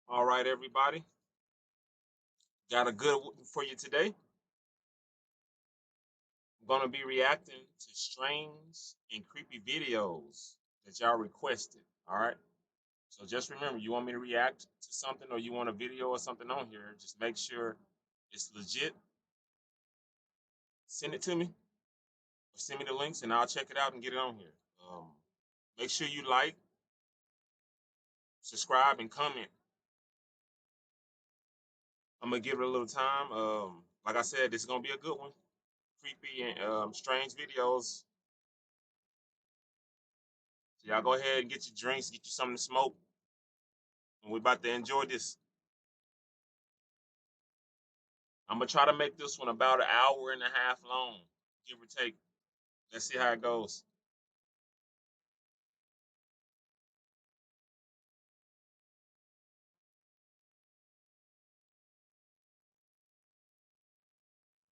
All right, everybody. Got a good one for you today. I'm going to be reacting to strange and creepy videos that y'all requested. All right. So just remember, you want me to react to something or you want a video or something on here, just make sure it's legit. Send it to me or send me the links and I'll check it out and get it on here. Make sure you like, subscribe, and comment. I'm going to give it a little time. Like I said, this is going to be a good one. Creepy and strange videos. So y'all go ahead and get your drinks, get you something to smoke, and we're about to enjoy this. I'm gonna try to make this one about an hour and a half long, give or take. Let's see how it goes.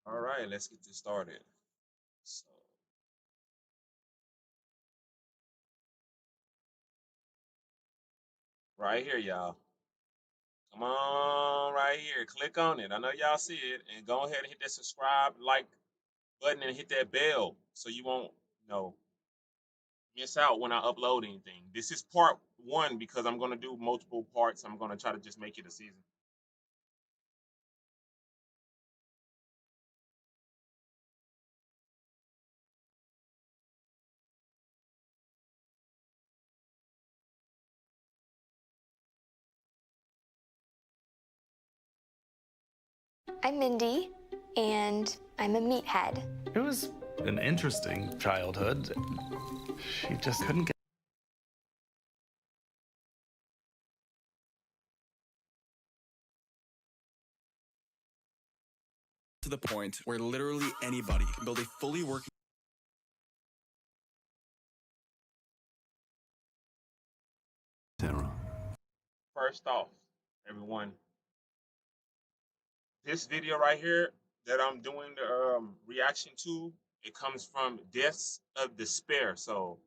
All right, let's get this started. So, right here, y'all. Come on, right here. Click on it. I know y'all see it, and go ahead and hit that subscribe, like button, and hit that bell so you won't, miss out when I upload anything. This is part one because I'm gonna do multiple parts. I'm gonna try to just make it a season. I'm Mindy, and I'm a meathead. It was an interesting childhood. She just couldn't get to the point where literally anybody can build a fully working terror. First off, everyone, this video right here that I'm doing the reaction to, it comes from Deaths of Despair. So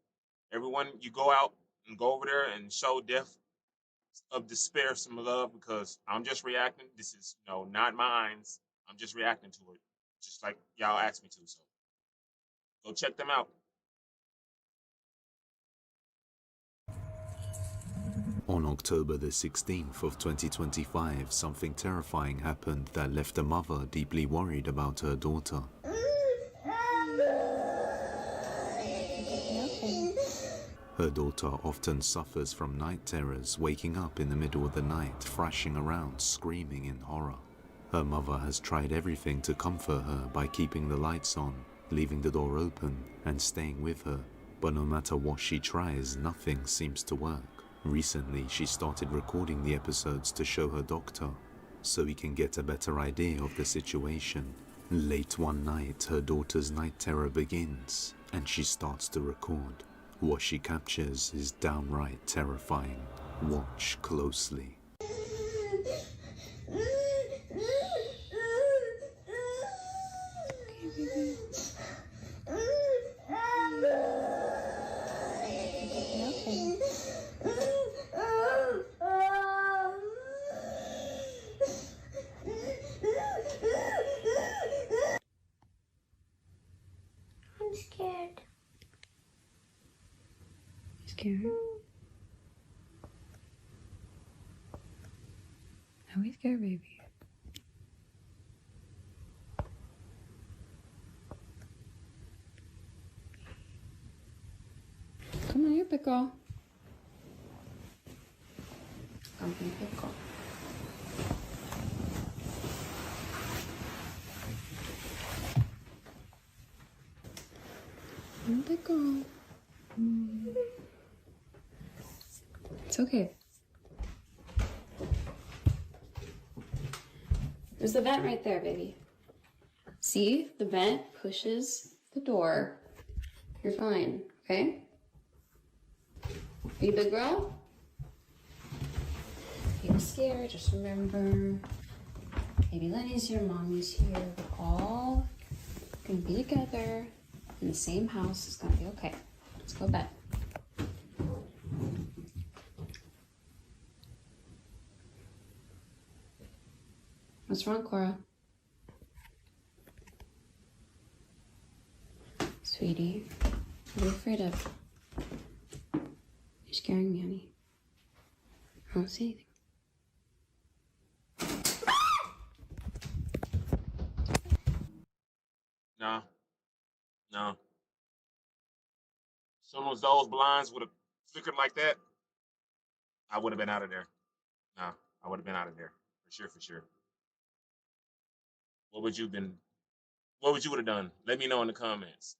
everyone, you go out and go over there and show Death of Despair some love because I'm just reacting. This is not mine. I'm just reacting to it, just like y'all asked me to. So go check them out. On October the 16th of 2025, something terrifying happened that left a mother deeply worried about her daughter. Her daughter often suffers from night terrors, waking up in the middle of the night, thrashing around, screaming in horror. Her mother has tried everything to comfort her by keeping the lights on, leaving the door open, and staying with her. But no matter what she tries, nothing seems to work. Recently, she started recording the episodes to show her doctor, so he can get a better idea of the situation. Late one night, her daughter's night terror begins, and she starts to record. What she captures is downright terrifying. Watch closely. I'm scared. Scared? Are we scared, baby? Come on here, pickle. Come here, pickle. Come on, pickle. It's okay. There's the vent right there, baby. See? The vent pushes the door. You're fine, okay? Are you a big girl? If you're scared, just remember, baby Lenny's here, mommy's here. We're all gonna be together in the same house. It's gonna be okay. Let's go to bed. What's wrong, Cora? Sweetie, what are you afraid of? You're scaring me, honey. I don't see anything. No. No. As soon as those blinds would have flickered like that, I would have been out of there. No, I would have been out of there. For sure, for sure. What would you have done? Let me know in the comments.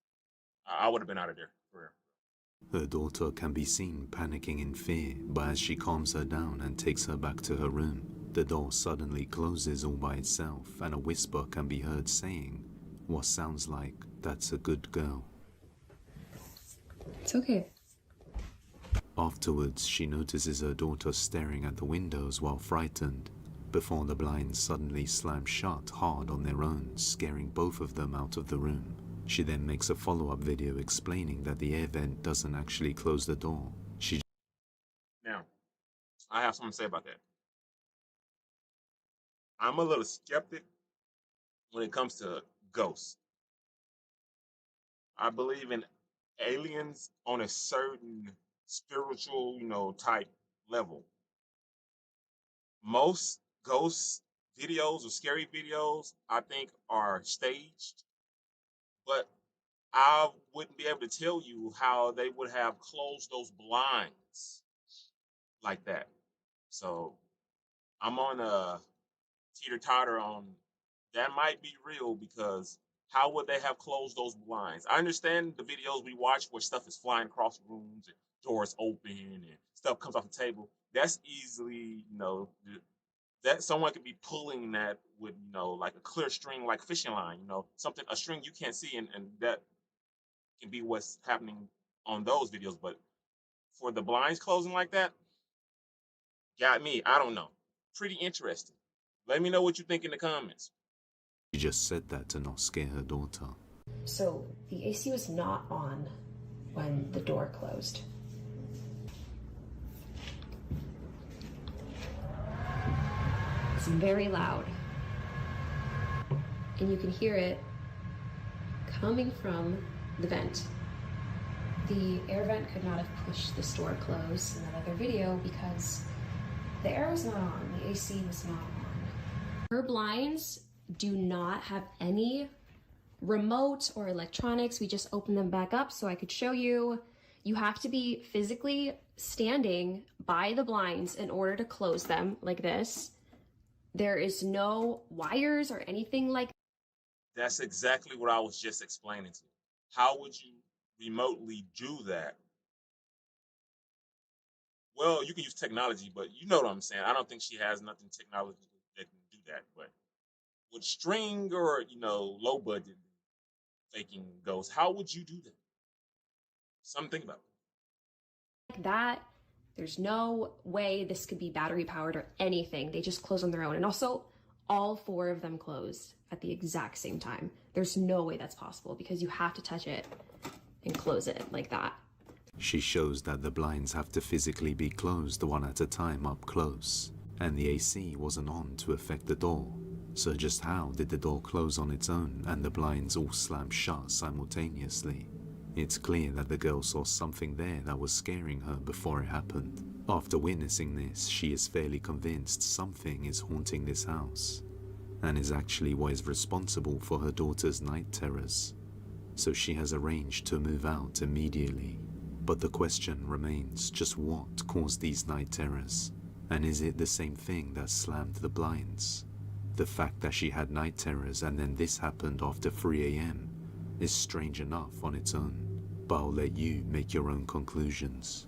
I would have been out of there. For real. Her daughter can be seen panicking in fear, but as she calms her down and takes her back to her room, the door suddenly closes all by itself and a whisper can be heard saying what sounds like, "That's a good girl." It's okay. Afterwards, she notices her daughter staring at the windows while frightened, before the blinds suddenly slam shut hard on their own, scaring both of them out of the room. She then makes a follow-up video explaining that the air vent doesn't actually close the door. Now, I have something to say about that. I'm a little skeptic when it comes to ghosts. I believe in aliens on a certain spiritual, type level. Most ghost videos or scary videos, I think, are staged, but I wouldn't be able to tell you how they would have closed those blinds like that. So I'm on a teeter-totter on that might be real, because how would they have closed those blinds? I understand the videos we watch where stuff is flying across rooms and doors open and stuff comes off the table. That's easily, that someone could be pulling that with, like a clear string, like fishing line, something, a string you can't see, and that can be what's happening on those videos. But for the blinds closing like that, got me. I don't know. Pretty interesting. Let me know what you think in the comments. She just said that to not scare her daughter. So the AC was not on when the door closed. It's very loud. And you can hear it coming from the vent. The air vent could not have pushed this door closed in that other video because the air was not on, the AC was not on. Her blinds do not have any remote or electronics. We just opened them back up so I could show you. You have to be physically standing by the blinds in order to close them like this. There is no wires or anything like that. That's exactly what I was just explaining to you. How would you remotely do that? Well, you can use technology, but you know what I'm saying. I don't think she has nothing technology that can do that. But with string or, low budget faking ghosts, how would you do that? Something about it. Like that, there's no way this could be battery powered or anything. They just close on their own. And also, all 4 of them closed at the exact same time. There's no way that's possible because you have to touch it and close it like that. She shows that the blinds have to physically be closed one at a time up close, and the AC wasn't on to affect the door. So just how did the door close on its own and the blinds all slam shut simultaneously? It's clear that the girl saw something there that was scaring her before it happened. After witnessing this, she is fairly convinced something is haunting this house, and is actually what is responsible for her daughter's night terrors. So she has arranged to move out immediately. But the question remains, just what caused these night terrors? And is it the same thing that slammed the blinds? The fact that she had night terrors and then this happened after 3 a.m. is strange enough on its own, but I'll let you make your own conclusions.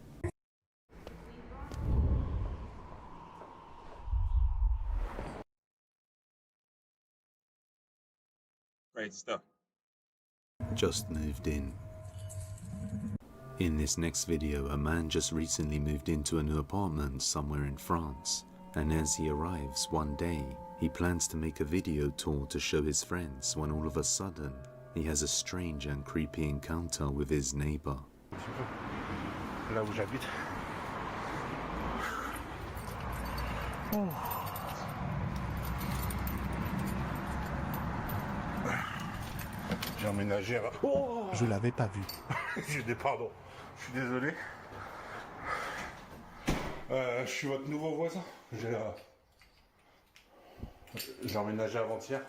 Crazy stuff. Just moved in. In this next video, a man just recently moved into a new apartment somewhere in France, and as he arrives one day, he plans to make a video tour to show his friends when all of a sudden, he has a strange and creepy encounter with his neighbor. Là où j'habite. J'ai emménagé avant. Oh Je l'avais pas vu. J'ai des pardons. Je suis désolé. Je suis votre nouveau voisin. J'ai emménagé avant-hier.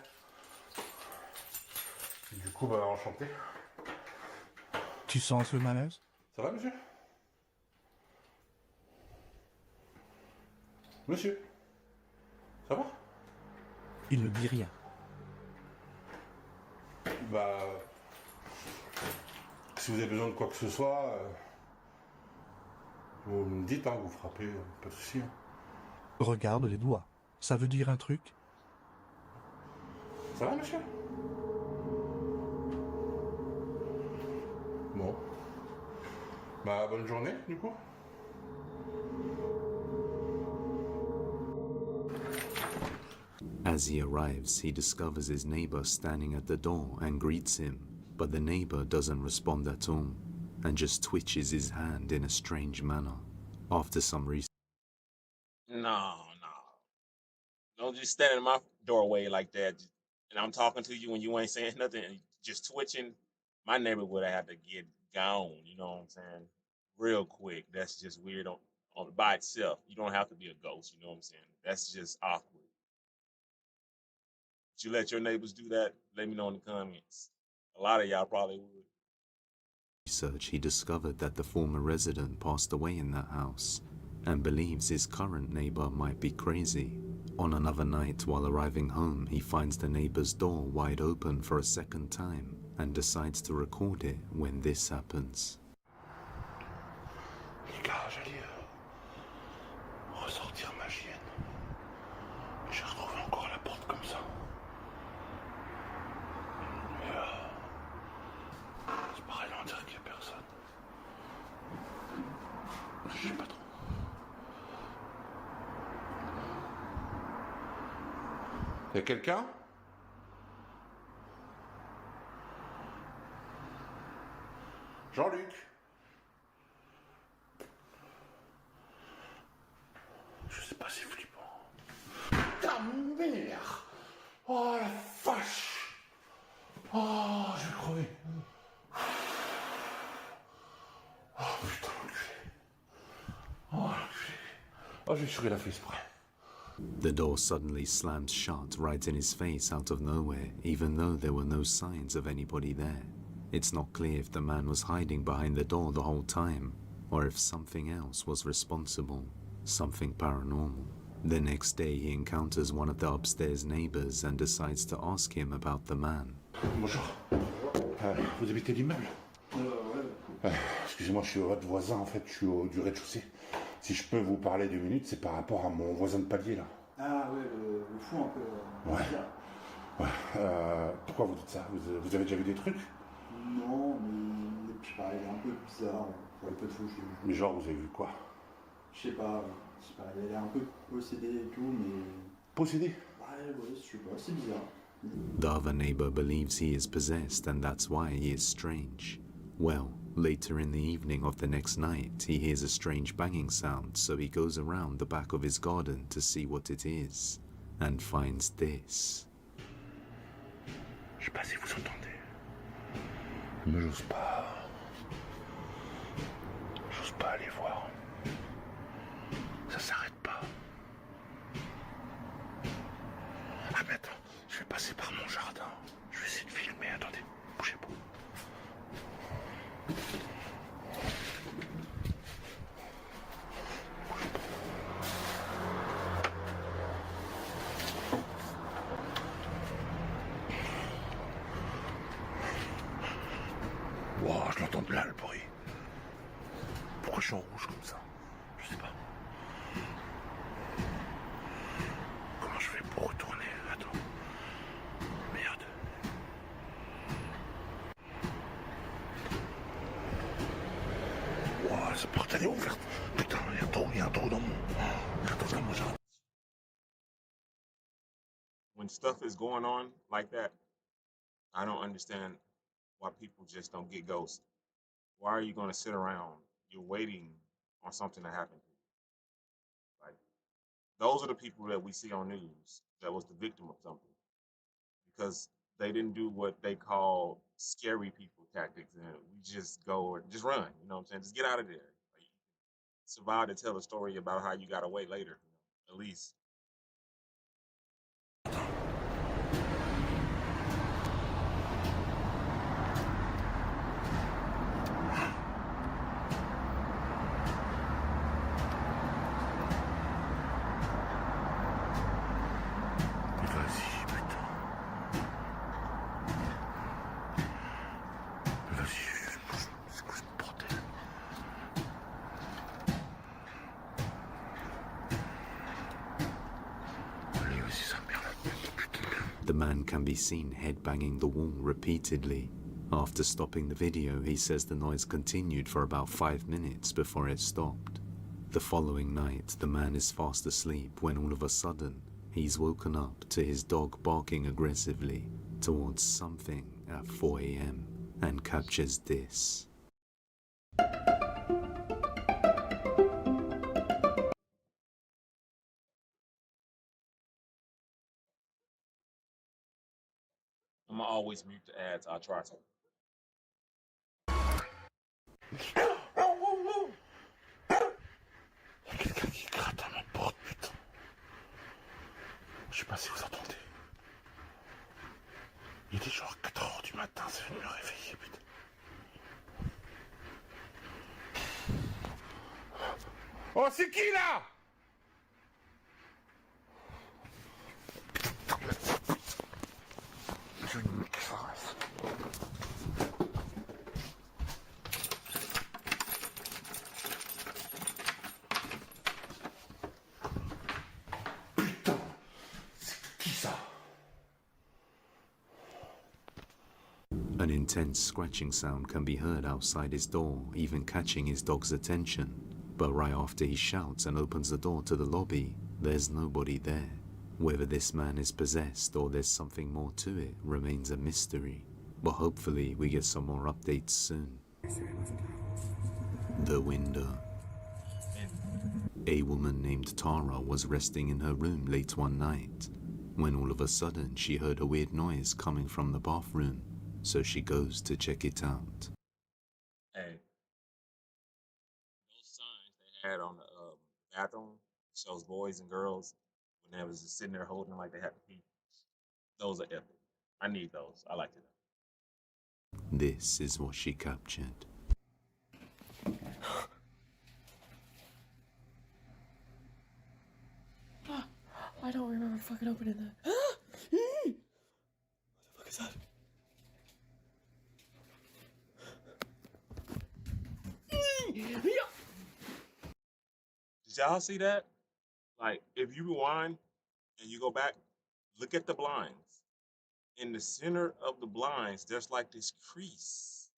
Du coup, bah, enchanté. Tu sens ce malaise? Ça va, monsieur? Monsieur? Ça va? Il ne dit rien. Bah... Si vous avez besoin de quoi que ce soit, vous me dites, hein, vous frappez, pas de souci. Hein. Regarde les doigts. Ça veut dire un truc? Ça va, monsieur? Bon. Bah, bonne journée, du coup. As he arrives, he discovers his neighbor standing at the door and greets him, but the neighbor doesn't respond at all and just twitches his hand in a strange manner. After some reason, No. Don't just stand in my doorway like that. And I'm talking to you and you ain't saying nothing and just twitching. My neighbor would have had to get gone, you know what I'm saying? Real quick. That's just weird on by itself. You don't have to be a ghost, you know what I'm saying? That's just awkward. Would you let your neighbors do that? Let me know in the comments. A lot of y'all probably would. he discovered that the former resident passed away in that house and believes his current neighbor might be crazy. On another night, while arriving home, he finds the neighbor's door wide open for a second time and decides to record it when this happens. Les gars, j'allais ressortir ma chienne. J'ai retrouvé encore la porte comme ça. Mais c'est pareil, on dirait qu'il n'y a personne. Je sais pas trop. Y'a quelqu'un? Jean-Luc? Je sais pas, c'est flippant. Ta mère! Oh la vache! Oh, je vais crever. Oh putain, l'enculé. Oh l'enculé. Oh, j'ai sûr qu'il a fait exprès. The door suddenly slams shut right in his face out of nowhere, even though there were no signs of anybody there. It's not clear if the man was hiding behind the door the whole time, or if something else was responsible, something paranormal. The next day he encounters one of the upstairs neighbors and decides to ask him about the man. Bonjour. Vous habitez l'immeuble? Ouais. Excusez-moi, je suis votre voisin en fait, je suis du rez-de-chaussée. Si je peux vous parler 2 minutes, c'est par rapport à mon voisin de palier là. Ah ouais, le fou un peu. Ouais. Ouais. Pourquoi vous dites ça? Vous avez déjà vu des trucs? Non, mais je sais pas, il est un peu bizarre pour les peu de fois que je l'ai vu. Mais genre, vous avez vu quoi? Je sais pas, il a l'air un peu possédé et tout, mais... Possédé? Ouais, je sais pas, c'est bizarre. The other neighbor believes he is possessed and that's why he is strange. Well, later in the evening of the next night, he hears a strange banging sound, so he goes around the back of his garden to see what it is, and finds this. Je sais pas si vous entendez. Mais j'ose pas. J'ose pas aller voir. Ça s'arrête pas. Ah mais attends, je vais passer par mon jardin. Je vais essayer de filmer, attendez, bougez pas. Wow, je l'entends de là le bruit. Pourquoi je suis en rouge comme ça? Je sais pas. Comment je fais pour retourner? Attends. Merde. Wow, cette porte elle est ouverte. Putain, il y a un trou dans mon jardin. When stuff is going on like that, I don't understand why people just don't get ghosted. Why are you going to sit around? You're waiting on something to happen to you. Like, those are the people that we see on news that was the victim of something. Because they didn't do what they call scary people tactics, and we just go and just run. You know what I'm saying? Just get out of there. Like, survive to tell a story about how you got away later. At least. Vas-y, putain. Vas-y, c'est quoi ce bordel? Allez, vas-y, ça me perd la tête, putain. The man can be seen headbanging the wall repeatedly. After stopping the video, he says the noise continued for about 5 minutes before it stopped. The following night, the man is fast asleep when all of a sudden, he's woken up to his dog barking aggressively towards something at 4 a.m. and captures this. I'm gonna always mute the ads. I'll try to. Il y a quelqu'un qui gratte à ma porte, putain. Je sais pas si vous entendez. Il est genre 4h du matin, c'est venu me réveiller, putain. Oh, c'est qui là? Je vais me casse. Putain, c'est qui ça? An intense scratching sound can be heard outside his door, even catching his dog's attention. But right after he shouts and opens the door to the lobby, there's nobody there. Whether this man is possessed or there's something more to it remains a mystery. But hopefully we get some more updates soon. The window. A woman named Tara was resting in her room late one night, when all of a sudden she heard a weird noise coming from the bathroom, so she goes to check it out. Hey, those signs they had on the bathroom shows boys and girls when they was just sitting there holding like they had to pee. Those are epic. I need those. I like it. This is what she captured. I don't remember fucking opening that. What the fuck is that? Did y'all see that? Like, if you rewind and you go back, look at the blinds. In the center of the blinds, there's like this crease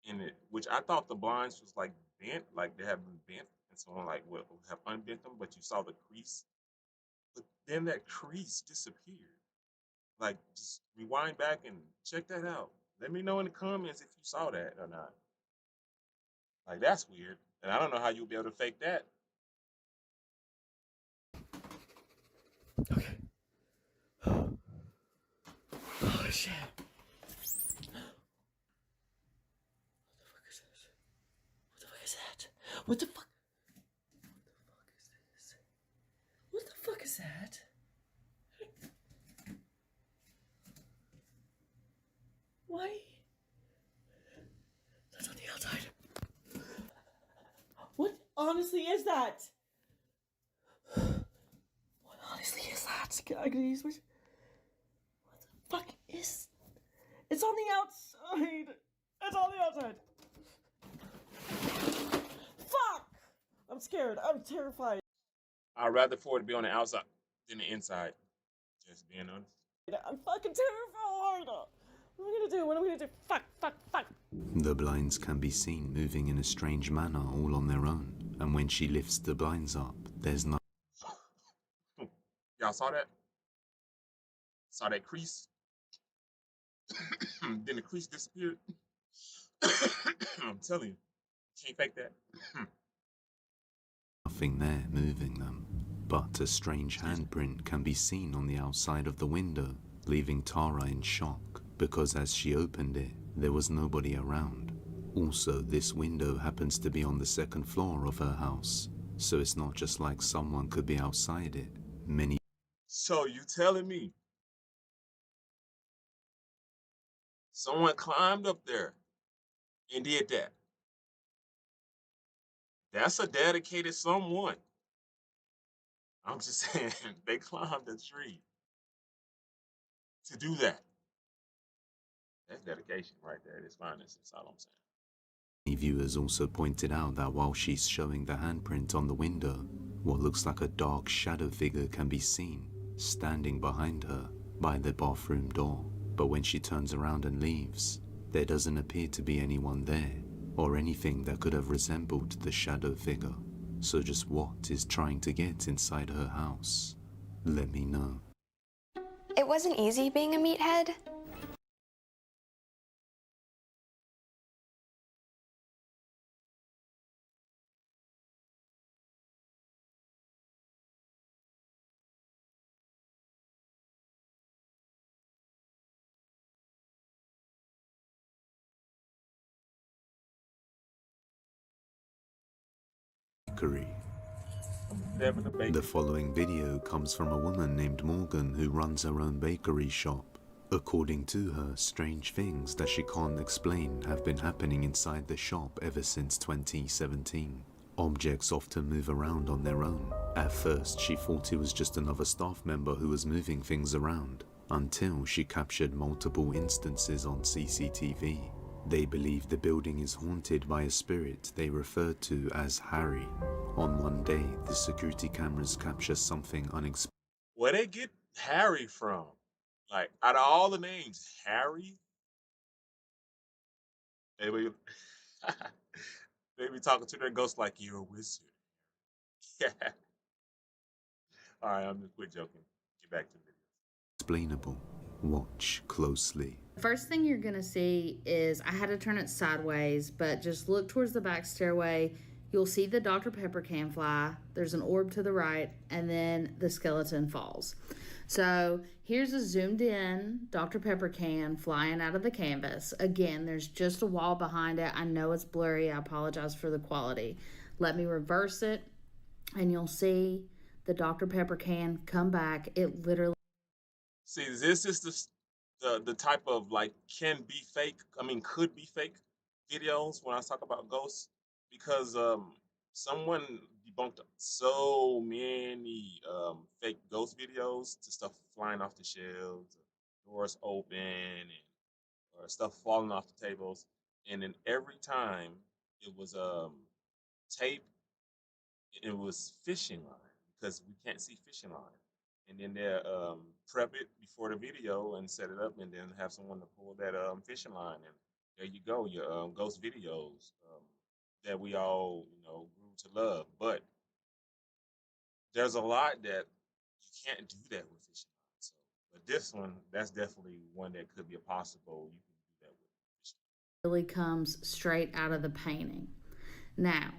in it, which I thought the blinds was like bent, like they have been bent, and someone like would have unbent them, but you saw the crease. But then that crease disappeared. Like, just rewind back and check that out. Let me know in the comments if you saw that or not. Like, that's weird. And I don't know how you'll be able to fake that. Okay. Oh shit. What the fuck is that? What the fuck? What the fuck is that? Why? That's on the outside. What honestly is that? What honestly is that? Can I use my... What the fuck is... It's on the outside! It's on the outside! Fuck! I'm scared. I'm terrified. I'd rather for it to be on the outside than the inside. Just being honest. I'm fucking terrified! What am I gonna do? What am I gonna do? Fuck, fuck, fuck! The blinds can be seen moving in a strange manner all on their own, and when she lifts the blinds up, there's no... Y'all saw that? Saw that crease? Then the crease disappeared. I'm telling you, can't fake that. nothing there moving them, but a strange handprint can be seen on the outside of the window, leaving Tara in shock because as she opened it, there was nobody around. Also, this window happens to be on the second floor of her house, so it's not just like someone could be outside it. Many So you telling me someone climbed up there and did that? That's a dedicated someone. I'm just saying they climbed a tree to do that. That's dedication right there. It's finest. That's all I'm saying. viewers also pointed out that while she's showing the handprint on the window, what looks like a dark shadow figure can be seen standing behind her by the bathroom door. But when she turns around and leaves, there doesn't appear to be anyone there or anything that could have resembled the shadow figure. So just what is trying to get inside her house? Let me know. It wasn't easy being a meathead. Bakery. Devin the Baker. The following video comes from a woman named Morgan who runs her own bakery shop. According to her, strange things that she can't explain have been happening inside the shop ever since 2017. Objects often move around on their own. At first, she thought it was just another staff member who was moving things around, until she captured multiple instances on CCTV. They believe the building is haunted by a spirit they refer to as Harry. On one day, the security cameras capture something unexpected. Where they get Harry from? Like, out of all the names, Harry? They be, they be talking to their ghost like, you're a wizard. Yeah. All right, I'm just quit joking. Get back to the video. Explainable. Watch closely. First thing you're gonna see is, I had to turn it sideways, but just look towards the back stairway. You'll see the Dr. Pepper can fly. There's an orb to the right, and then the skeleton falls. So here's a zoomed in Dr. Pepper can flying out of the canvas. Again, there's just a wall behind it. I know it's blurry. I apologize for the quality. Let me reverse it, and you'll see the Dr. Pepper can come back. It literally... See, this is the type of, like, could be fake videos when I talk about ghosts, because someone debunked so many fake ghost videos to stuff flying off the shelves, doors open, or stuff falling off the tables, and then every time it was tape, it was fishing line, because we can't see fishing line. And then they prep it before the video and set it up, and then have someone to pull that fishing line, and there you go, your ghost videos that we all grew to love. But there's a lot that you can't do that with fishing lines. So, but this one, that's definitely one that could be a possible. You can do that with fishing line. Really comes straight out of the painting. Now,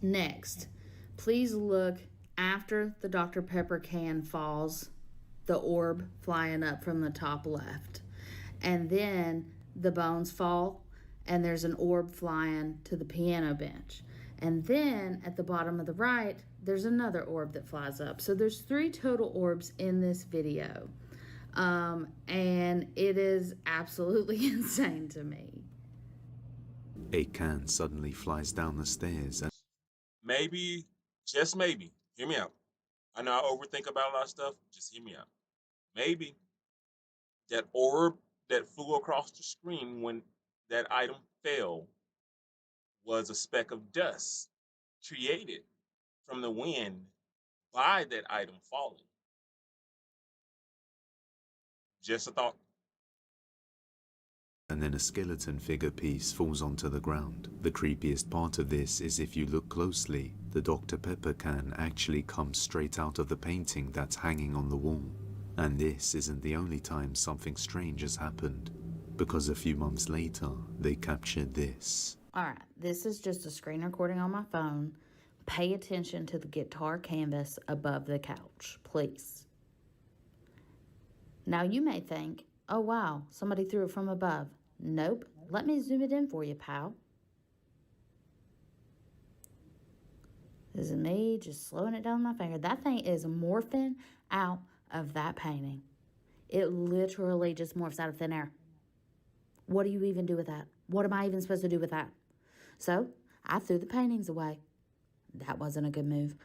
next, please look. After the Dr. Pepper can falls, the orb flying up from the top left. And then the bones fall, and there's an orb flying to the piano bench. And then at the bottom of the right, there's another orb that flies up. So there's 3 total orbs in this video. And it is absolutely insane to me. A can suddenly flies down the stairs and Maybe, just maybe, hear me out. I know I overthink about a lot of stuff. Just hear me out. Maybe that orb that flew across the screen when that item fell was a speck of dust created from the wind by that item falling. Just a thought. and then a skeleton figure piece falls onto the ground. The creepiest part of this is if you look closely, the Dr. Pepper can actually comes straight out of the painting that's hanging on the wall. And this isn't the only time something strange has happened, because a few months later, they captured this. Alright, this is just a screen recording on my phone. Pay attention to the guitar canvas above the couch, please. Now you may think, oh wow, somebody threw it from above. Nope. Let me zoom it in for you, pal. This is me just slowing it down with my finger. That thing is morphing out of that painting. It literally just morphs out of thin air. What do you even do with that? What am I even supposed to do with that? So I threw the paintings away. That wasn't a good move.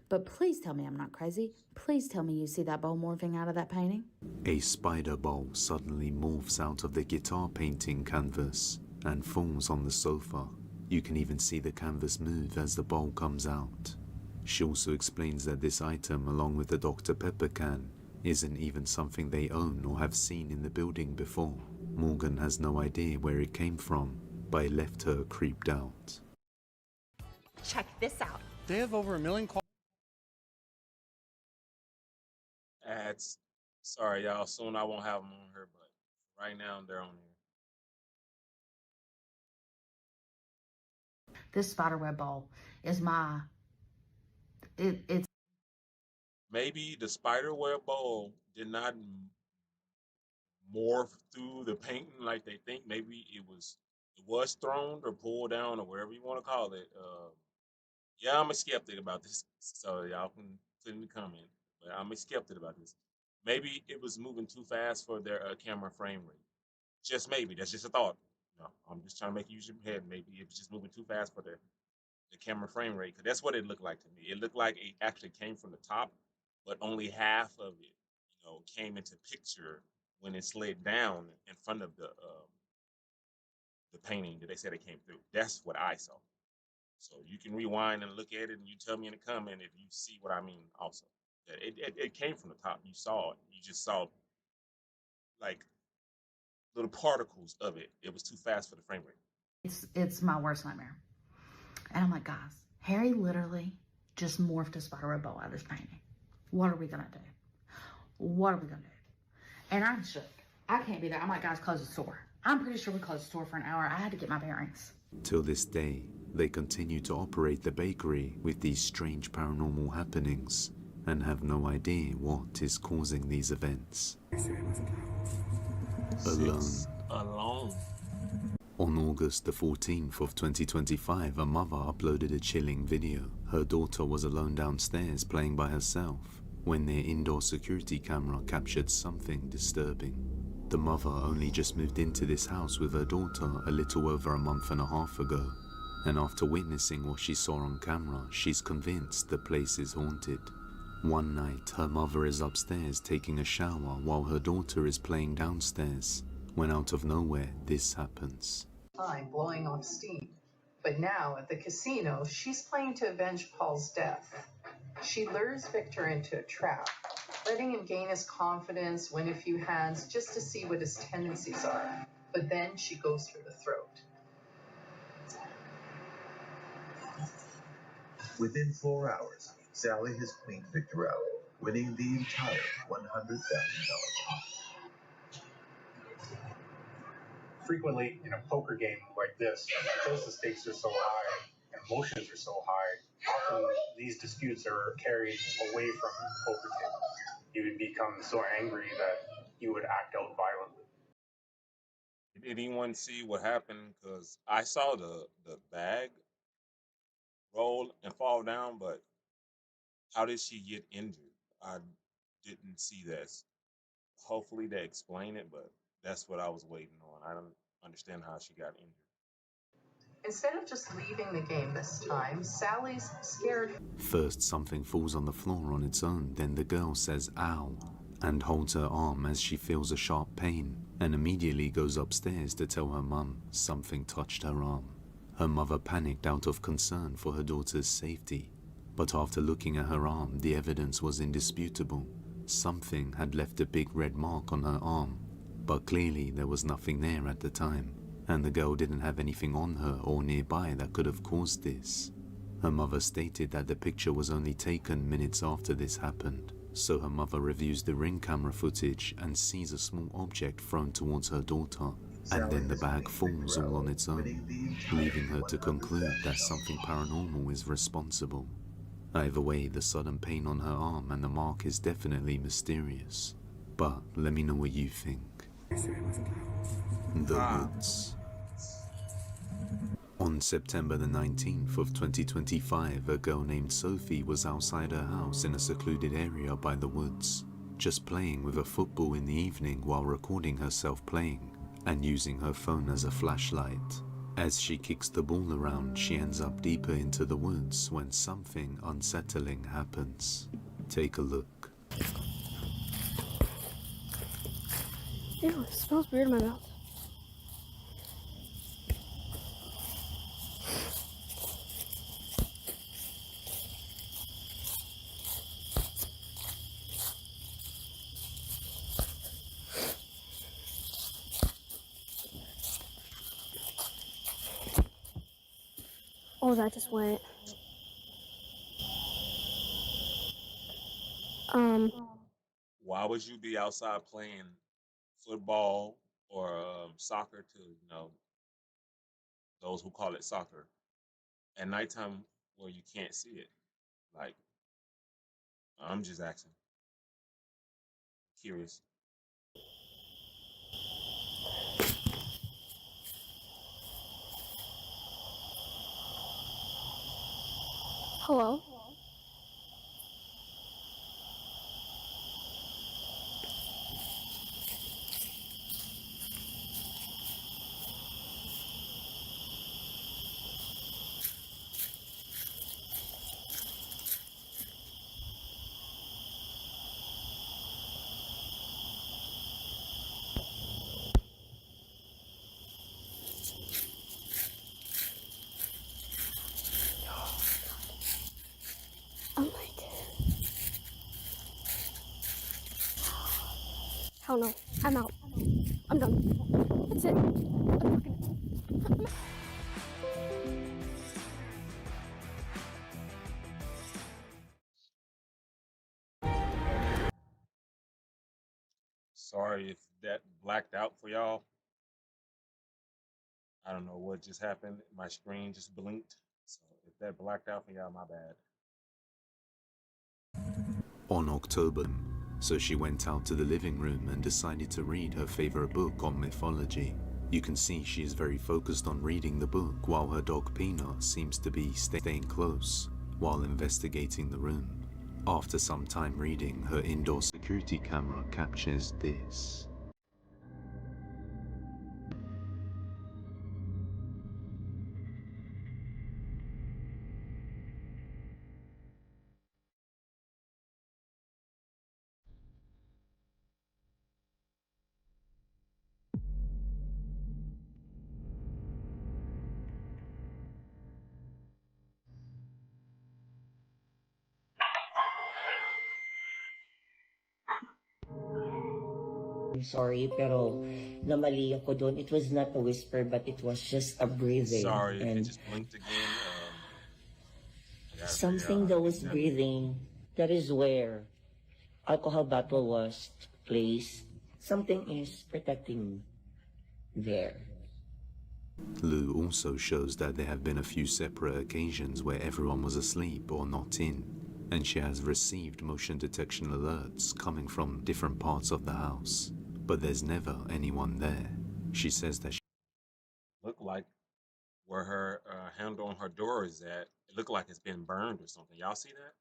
But please tell me I'm not crazy. Please tell me you see that bowl morphing out of that painting. A spider bowl suddenly morphs out of the guitar painting canvas and falls on the sofa. You can even see the canvas move as the bowl comes out. She also explains that this item, along with the Dr. Pepper can, isn't even something they own or have seen in the building before. Morgan has no idea where it came from, but it left her creeped out. Check this out. They have over 1 million Ads. Sorry, y'all. Soon I won't have them on here, but right now they're on here. This spiderweb bowl is my... It's... Maybe the spiderweb bowl did not morph through the painting like they think. Maybe it was thrown or pulled down or whatever you want to call it. Yeah, I'm a skeptic about this, so y'all can put in the comment. But I'm a skeptic about this. Maybe it was moving too fast for their camera frame rate. Just maybe. That's just a thought. No, I'm just trying to make you use your head. Maybe it was just moving too fast for the camera frame rate. Because that's what it looked like to me. It looked like it actually came from the top, but only half of it, came into picture when it slid down in front of the painting that they said it came through. That's what I saw. So you can rewind and look at it, and you tell me in the comment if you see what I mean also. It came from the top. You saw it. You just saw like little particles of it. It was too fast for the frame rate. It's my worst nightmare. And I'm like, guys, Harry literally just morphed a spiderweb bowl out of this painting. What are we gonna do? What are we gonna do? And I'm shook. I can't be there. I'm like, guys, close the store. I'm pretty sure we closed the store for an hour. I had to get my bearings. Till this day, they continue to operate the bakery with these strange paranormal happenings and have no idea what is causing these events. Alone. On August the 14th of 2025, a mother uploaded a chilling video. Her daughter was alone downstairs playing by herself when their indoor security camera captured something disturbing. The mother only just moved into this house with her daughter a little over a month and a half ago, and after witnessing what she saw on camera, she's convinced the place is haunted. One night, her mother is upstairs taking a shower while her daughter is playing downstairs, when out of nowhere, this happens. Time blowing off steam. But now, at the casino, she's playing to avenge Paul's death. She lures Victor into a trap, letting him gain his confidence, win a few hands, just to see what his tendencies are. But then she goes for the throat. Within 4 hours, Sally has cleaned Victor out, winning the entire $100,000. Frequently, in a poker game like this, because the stakes are so high and emotions are so high, often these disputes are carried away from the poker table. You would become so angry that you would act out violently. Did anyone see what happened? Because I saw the bag roll and fall down, but how did she get injured? I didn't see that. Hopefully they explain it, but that's what I was waiting on. I don't understand how she got injured. Instead of just leaving the game this time, Sally's scared. First, something falls on the floor on its own, then the girl says ow and holds her arm as she feels a sharp pain and immediately goes upstairs to tell her mum something touched her arm. Her mother panicked out of concern for her daughter's safety, but after looking at her arm, the evidence was indisputable. Something had left a big red mark on her arm, but clearly there was nothing there at the time, and the girl didn't have anything on her or nearby that could have caused this. Her mother stated that the picture was only taken minutes after this happened, so her mother reviews the Ring camera footage and sees a small object thrown towards her daughter, and then the bag falls all on its own, leaving her to conclude that something paranormal is responsible. Either way, the sudden pain on her arm and the mark is definitely mysterious. But let me know what you think. The Woods. On September the 19th of 2025, a girl named Sophie was outside her house in a secluded area by the woods, just playing with a football in the evening while recording herself playing and using her phone as a flashlight. As she kicks the ball around, she ends up deeper into the woods when something unsettling happens. Take a look. Ew, it smells weird in my mouth. Oh, that just went. Why would you be outside playing football or soccer to, those who call it soccer at nighttime where you can't see it? Like, I'm just asking. Curious. Hello? I'm like, hell no, I'm out. I'm done. That's it. Sorry if that blacked out for y'all. I don't know what just happened. My screen just blinked. So if that blacked out for y'all, my bad. On October, so she went out to the living room and decided to read her favorite book on mythology. You can see she is very focused on reading the book while her dog Peanut seems to be staying close while investigating the room. After some time reading, her indoor security camera captures this. I'm sorry, pero namali ako doon. It was not a whisper, but it was just a breathing. Sorry if it And just blinked again. something that was breathing, that is where alcohol bottle was placed. Something is protecting me there. Lou also shows that there have been a few separate occasions where everyone was asleep or not in, and she has received motion detection alerts coming from different parts of the house, but there's never anyone there. She says that she Look like where her handle on her door is at. It looked like it's been burned or something. Y'all see that?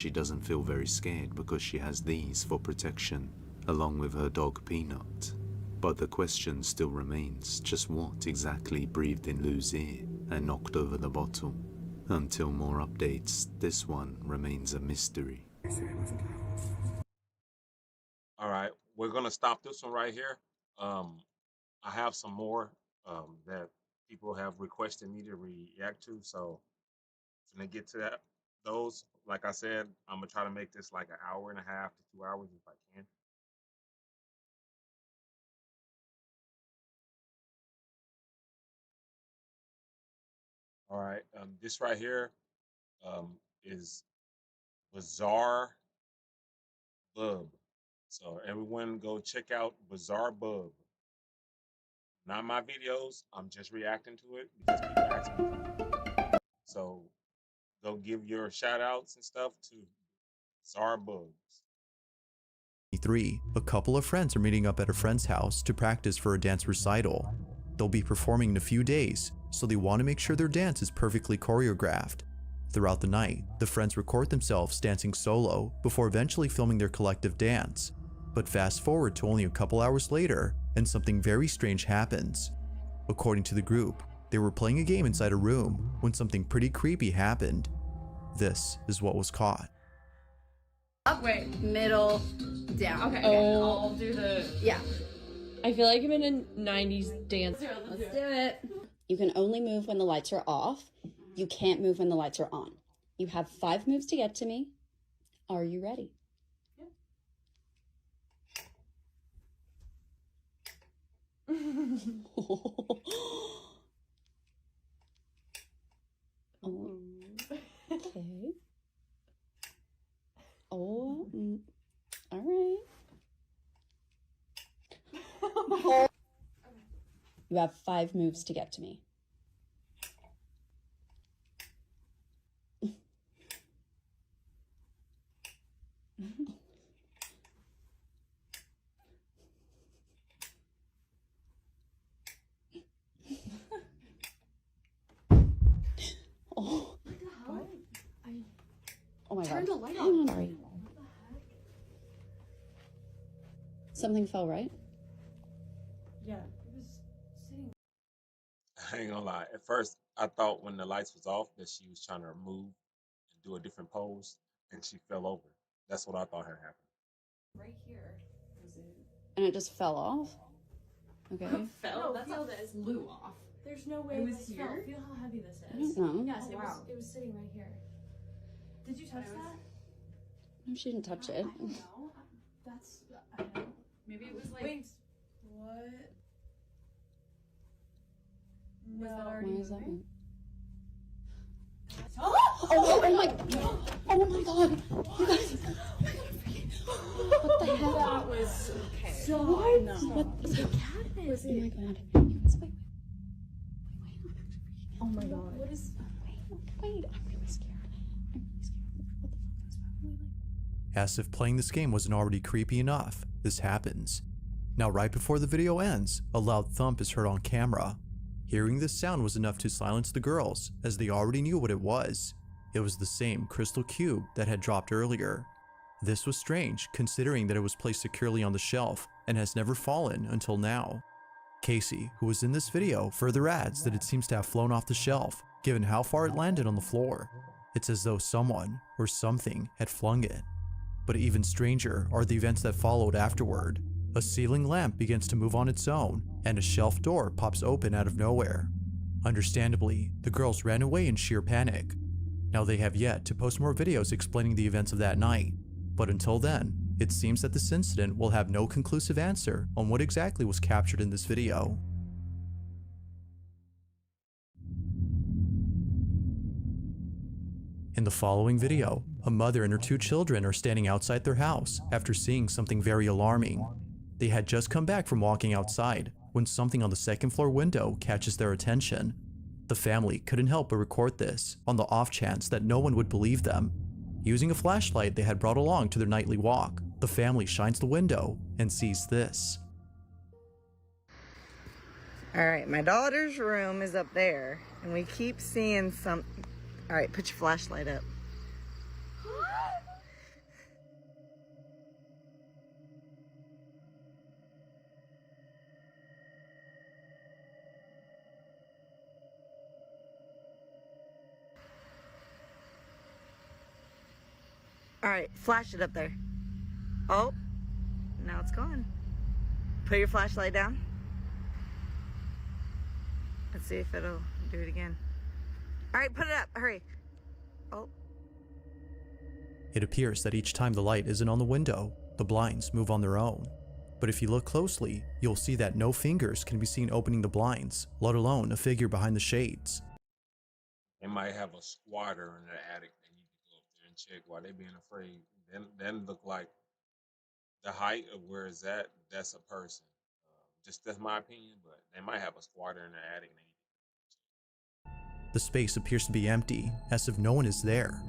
she doesn't feel very scared because she has these for protection, along with her dog Peanut. But the question still remains, just what exactly breathed in Lou's ear and knocked over the bottle? Until more updates, this one remains a mystery. All right, we're gonna stop this one right here. I have some more that people have requested me to react to, so I'm gonna get to that. Those, like I said, I'm gonna try to make this like an hour and a half to 2 hours if I can. All right, this right here is Bizarre Bub. So everyone go check out Bizarre Bub. Not my videos. I'm just reacting to it because people ask me to. So go give your shout outs and stuff to Bizarre Bubs. 1993, a couple of friends are meeting up at a friend's house to practice for a dance recital. They'll be performing in a few days, so they want to make sure their dance is perfectly choreographed. Throughout the night, the friends record themselves dancing solo before eventually filming their collective dance. But fast forward to only a couple hours later, and something very strange happens. According to the group, they were playing a game inside a room when something pretty creepy happened. This is what was caught. Up, middle, down. Okay, Oh. I'll do the... Yeah. I feel like I'm in a 90s dance. Let's do it. You can only move when the lights are off. You can't move when the lights are on. You have 5 moves to get to me. Are you ready? Oh, okay. Oh, all right. You have 5 moves to get to me. Oh. Oh my god. Turn the light Hang on, on. Ari. Something fell, right? Yeah, it was sitting. I ain't gonna lie. At first, I thought when the lights was off that she was trying to move and do a different pose, and she fell over. That's what I thought had happened. Right here. Was it? And it just fell off? Okay. Fell? No, That's feel not this. flew off. There's no way It was this here? fell. Feel how heavy this I is. don't know. Yes, Oh, it wow. was sitting right here. Did you touch that? No, she didn't touch it. No, that's I don't know. Maybe it was like... Wait, what? Was that Why already is that moving? Oh my god! Oh my god! You guys! What the hell? That was okay. So What? no. What the cat is? Oh my god! You guys, wait. Oh my god. What is? Wait! I'm really scared. I'm really scared. What the fuck is that? As if playing this game wasn't already creepy enough, this happens. Now, right before the video ends, a loud thump is heard on camera. Hearing this sound was enough to silence the girls, as they already knew what it was. It was the same crystal cube that had dropped earlier. This was strange, considering that it was placed securely on the shelf and has never fallen until now. Casey, who was in this video, further adds that it seems to have flown off the shelf, given how far it landed on the floor. It's as though someone or something had flung it. But even stranger are the events that followed afterward. A ceiling lamp begins to move on its own, and a shelf door pops open out of nowhere. Understandably, the girls ran away in sheer panic. Now, they have yet to post more videos explaining the events of that night, but until then, it seems that this incident will have no conclusive answer on what exactly was captured in this video. In the following video, a mother and her 2 children are standing outside their house after seeing something very alarming. They had just come back from walking outside when something on the 2nd floor window catches their attention. The family couldn't help but record this on the off chance that no one would believe them. Using a flashlight they had brought along to their nightly walk, the family shines the window and sees this. Alright, my daughter's room is up there, and we keep seeing some... Alright, put your flashlight up. Alright, flash it up there. Oh, now it's gone. Put your flashlight down. Let's see if it'll do it again. Alright, put it up, hurry. Oh. It appears that each time the light isn't on the window, the blinds move on their own. But if you look closely, you'll see that no fingers can be seen opening the blinds, let alone a figure behind the shades. They might have a squatter in their attic. They need to go up there and check while they being afraid. Then look like the height of where it's at. That's a person. Just that's my opinion, but they might have a squatter in their attic. And The space appears to be empty, as if no one is there.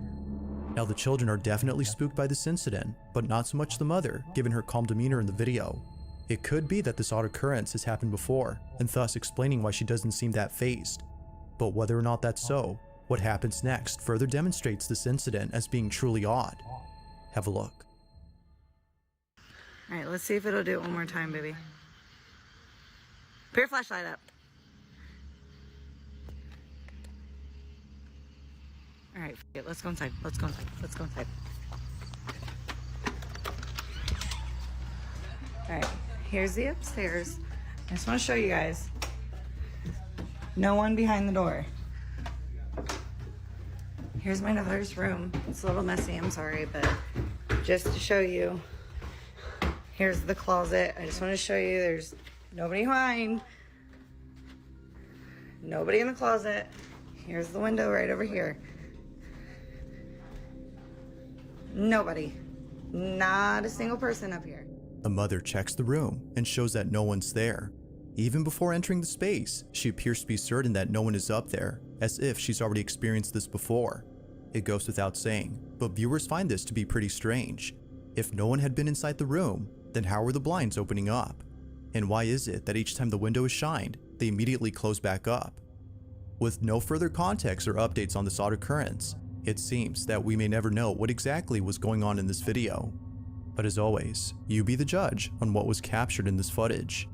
Now the children are definitely spooked by this incident, but not so much the mother, given her calm demeanor in the video. It could be that this odd occurrence has happened before, and thus explaining why she doesn't seem that fazed. But whether or not that's so, what happens next further demonstrates this incident as being truly odd. Have a look. All right, let's see if it'll do it one more time, baby. Put your flashlight up. All right, let's go inside. Let's go inside. Let's go inside. All right, here's the upstairs. I just want to show you guys. No one behind the door. Here's my daughter's room. It's a little messy, I'm sorry, but just to show you. Here's the closet. I just want to show you there's nobody behind. Nobody in the closet. Here's the window right over here. Nobody. Not a single person up here. The mother checks the room and shows that no one's there. Even before entering the space, she appears to be certain that no one is up there, as if she's already experienced this before. It goes without saying, but viewers find this to be pretty strange. If no one had been inside the room, then how were the blinds opening up? And why is it that each time the window is shined, they immediately close back up? With no further context or updates on this odd occurrence, it seems that we may never know what exactly was going on in this video. But as always, you be the judge on what was captured in this footage.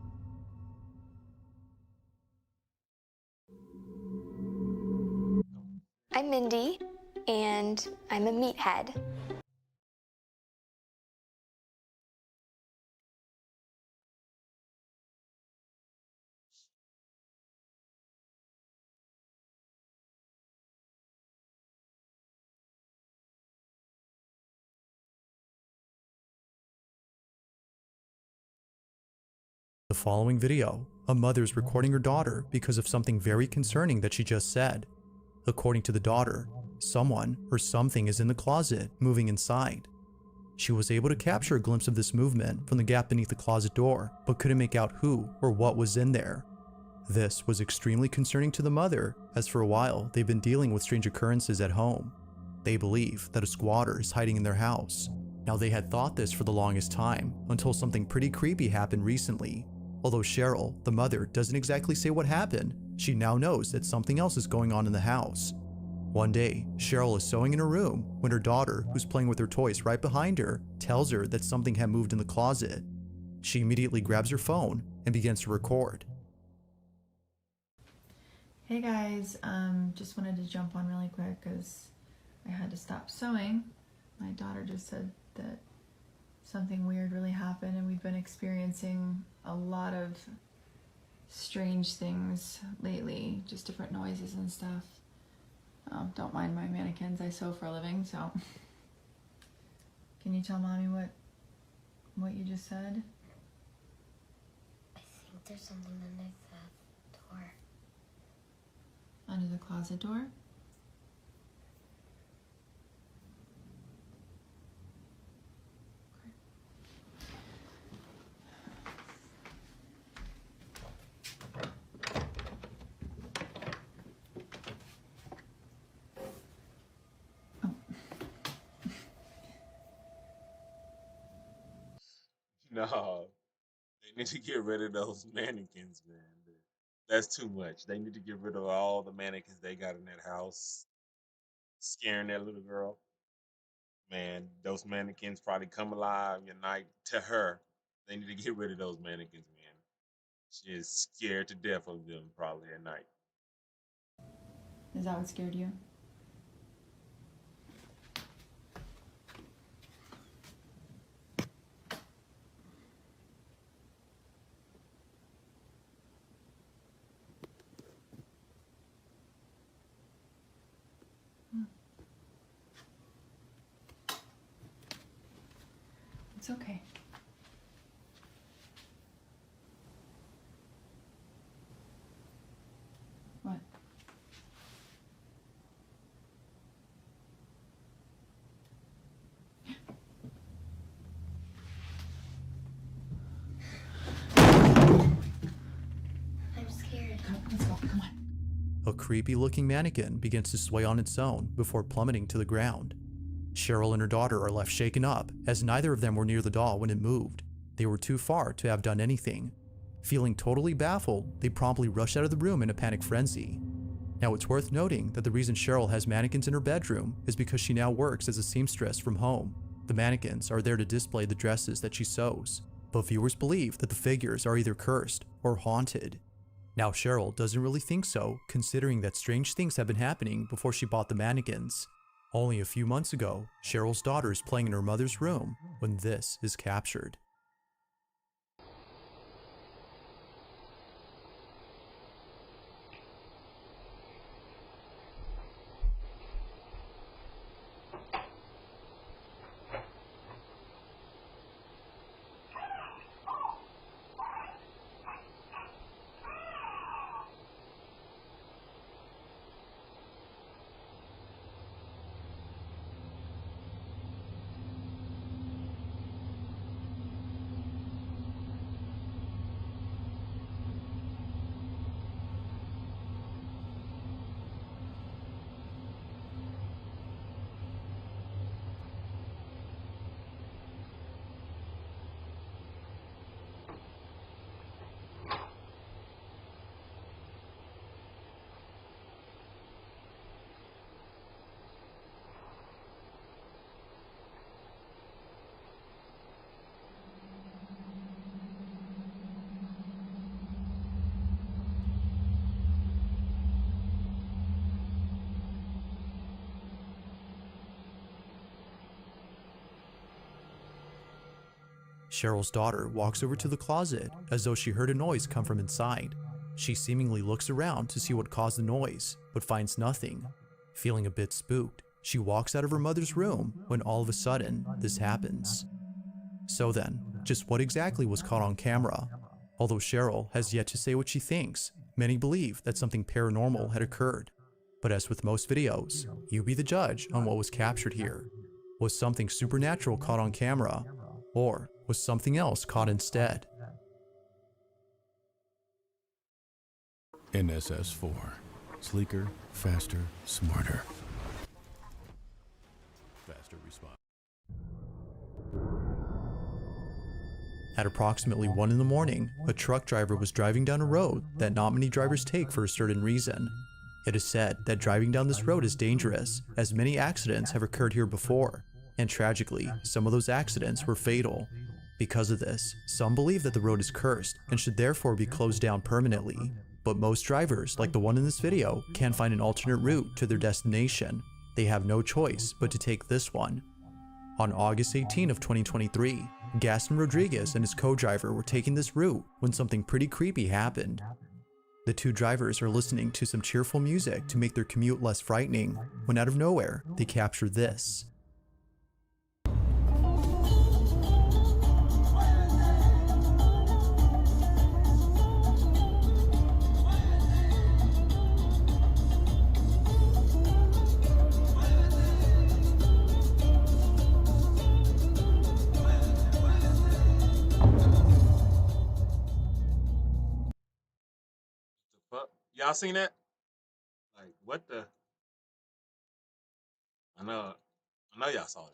I'm Mindy, and I'm a meathead. The following video, a mother is recording her daughter because of something very concerning that she just said. According to the daughter, someone or something is in the closet, moving inside. She was able to capture a glimpse of this movement from the gap beneath the closet door, but couldn't make out who or what was in there. This was extremely concerning to the mother, as for a while they've been dealing with strange occurrences at home. They believe that a squatter is hiding in their house. Now they had thought this for the longest time, until something pretty creepy happened recently. Although Cheryl, the mother, doesn't exactly say what happened, she now knows that something else is going on in the house. One day, Cheryl is sewing in her room when her daughter, who's playing with her toys right behind her, tells her that something had moved in the closet. She immediately grabs her phone and begins to record. Hey guys, just wanted to jump on really quick because I had to stop sewing. My daughter just said that something weird really happened, and we've been experiencing a lot of strange things lately, just different noises and stuff. Don't mind my mannequins, I sew for a living, so. Can you tell mommy what you just said? I think there's something under the door. Under the closet door? No, they need to get rid of those mannequins, man. That's too much. They need to get rid of all the mannequins they got in that house, scaring that little girl. Man, those mannequins probably come alive at night to her. They need to get rid of those mannequins, man. She is scared to death of them probably at night. Is that what scared you? It's okay. What? I'm scared. Let's go, come on. A creepy looking mannequin begins to sway on its own before plummeting to the ground. Cheryl and her daughter are left shaken up, as neither of them were near the doll when it moved. They were too far to have done anything. Feeling totally baffled, they promptly rush out of the room in a panic frenzy. Now it's worth noting that the reason Cheryl has mannequins in her bedroom is because she now works as a seamstress from home. The mannequins are there to display the dresses that she sews, but viewers believe that the figures are either cursed or haunted. Now Cheryl doesn't really think so, considering that strange things have been happening before she bought the mannequins. Only a few months ago, Cheryl's daughter is playing in her mother's room when this is captured. Cheryl's daughter walks over to the closet as though she heard a noise come from inside. She seemingly looks around to see what caused the noise, but finds nothing. Feeling a bit spooked, she walks out of her mother's room when all of a sudden this happens. So then, just what exactly was caught on camera? Although Cheryl has yet to say what she thinks, many believe that something paranormal had occurred. But as with most videos, you be the judge on what was captured here. Was something supernatural caught on camera? Or was something else caught instead? NSS4. Sleeker, faster, smarter. Faster response. At approximately 1 in the morning, a truck driver was driving down a road that not many drivers take for a certain reason. It is said that driving down this road is dangerous, as many accidents have occurred here before, and tragically, some of those accidents were fatal. Because of this, some believe that the road is cursed and should therefore be closed down permanently. But most drivers, like the one in this video, can't find an alternate route to their destination. They have no choice but to take this one. On August 18 of 2023, Gaston Rodriguez and his co-driver were taking this route when something pretty creepy happened. The two drivers are listening to some cheerful music to make their commute less frightening, when out of nowhere, they capture this. Y'all seen that? Like, what the? I know y'all saw that.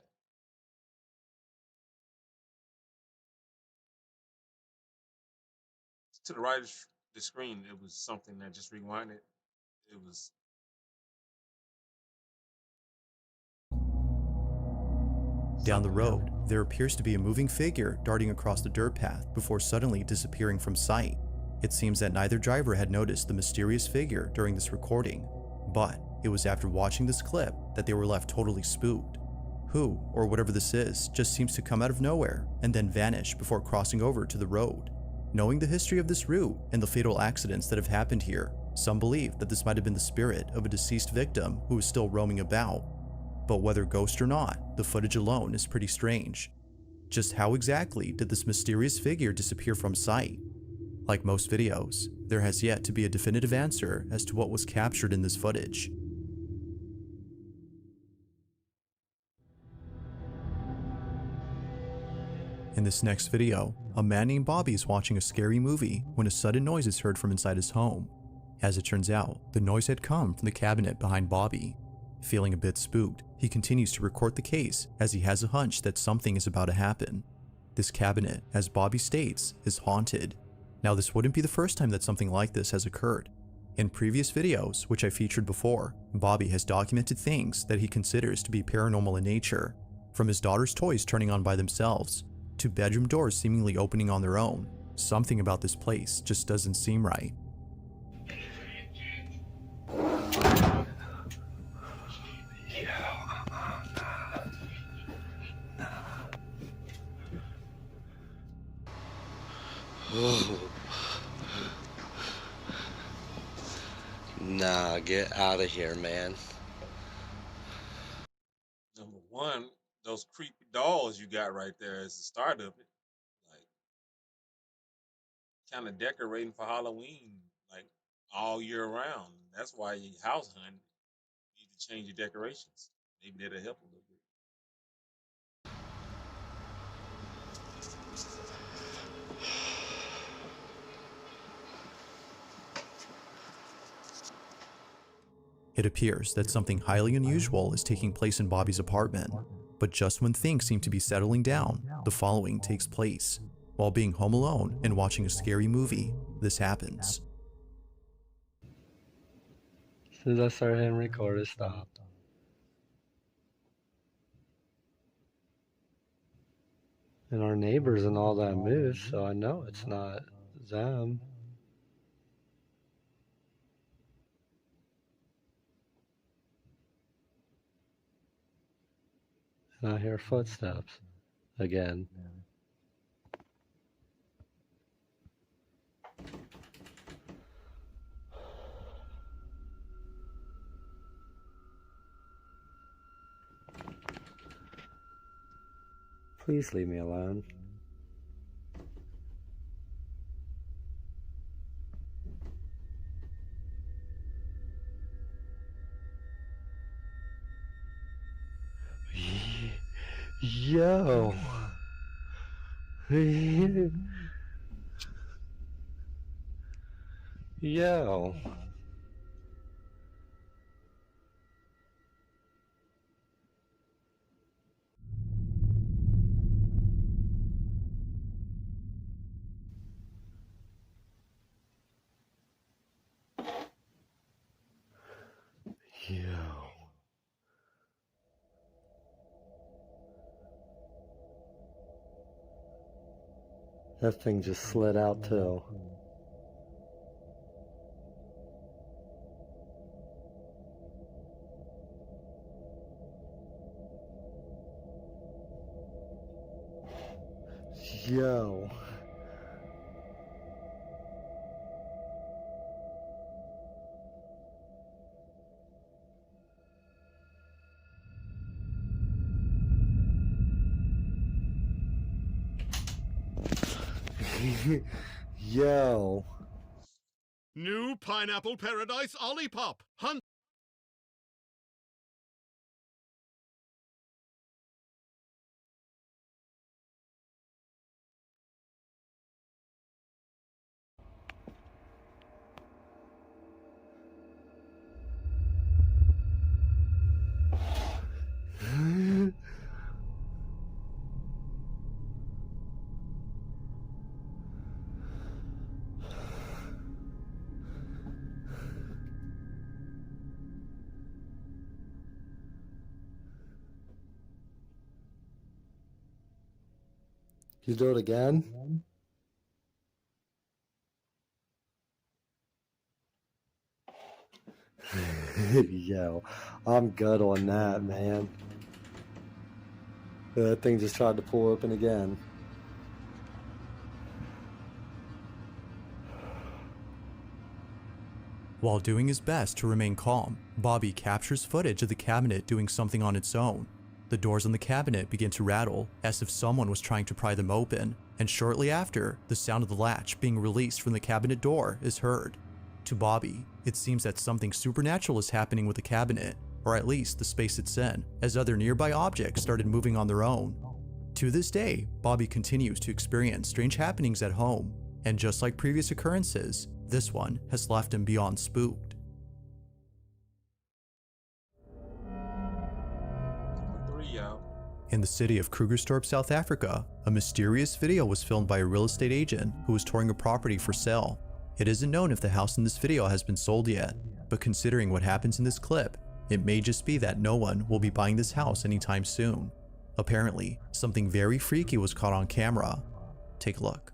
To the right of the screen, it was something that just rewinded. It was. Down the road, there appears to be a moving figure darting across the dirt path before suddenly disappearing from sight. It seems that neither driver had noticed the mysterious figure during this recording, but it was after watching this clip that they were left totally spooked. Who, or whatever this is, just seems to come out of nowhere and then vanish before crossing over to the road. Knowing the history of this route and the fatal accidents that have happened here, some believe that this might have been the spirit of a deceased victim who is still roaming about. But whether ghost or not, the footage alone is pretty strange. Just how exactly did this mysterious figure disappear from sight? Like most videos, there has yet to be a definitive answer as to what was captured in this footage. In this next video, a man named Bobby is watching a scary movie when a sudden noise is heard from inside his home. As it turns out, the noise had come from the cabinet behind Bobby. Feeling a bit spooked, he continues to record the case as he has a hunch that something is about to happen. This cabinet, as Bobby states, is haunted. Now, this wouldn't be the first time that something like this has occurred. In previous videos, which I featured before, Bobby has documented things that he considers to be paranormal in nature, from his daughter's toys turning on by themselves, to bedroom doors seemingly opening on their own. Something about this place just doesn't seem right. Nah, get out of here, man. Number one, those creepy dolls you got right there is the start of it. Like, kind of decorating for Halloween, like all year round. That's why you house hunt. You need to change your decorations. Maybe that'll help a little bit. It appears that something highly unusual is taking place in Bobby's apartment, but just when things seem to be settling down, the following takes place. While being home alone and watching a scary movie, this happens. As soon as I started hitting record, it stopped. And our neighbors and all that moved, so I know it's not them. And I hear footsteps again. Please leave me alone. Yo. Yo. Yo. That thing just slid out too. Yo. Yo. New Pineapple Paradise Olipop. Hunt. You do it again? Yo, I'm good on that, man. That thing just tried to pull open again. While doing his best to remain calm, Bobby captures footage of the cabinet doing something on its own. The doors on the cabinet begin to rattle as if someone was trying to pry them open, and shortly after, the sound of the latch being released from the cabinet door is heard. To Bobby, it seems that something supernatural is happening with the cabinet, or at least the space it's in, as other nearby objects started moving on their own. To this day, Bobby continues to experience strange happenings at home, and just like previous occurrences, this one has left him beyond spooked. video. In the city of Krugerstorp, South Africa, a mysterious video was filmed by a real estate agent who was touring a property for sale. It isn't known if the house in this video has been sold yet, but considering what happens in this clip, it may just be that no one will be buying this house anytime soon. Apparently, something very freaky was caught on camera. Take a look.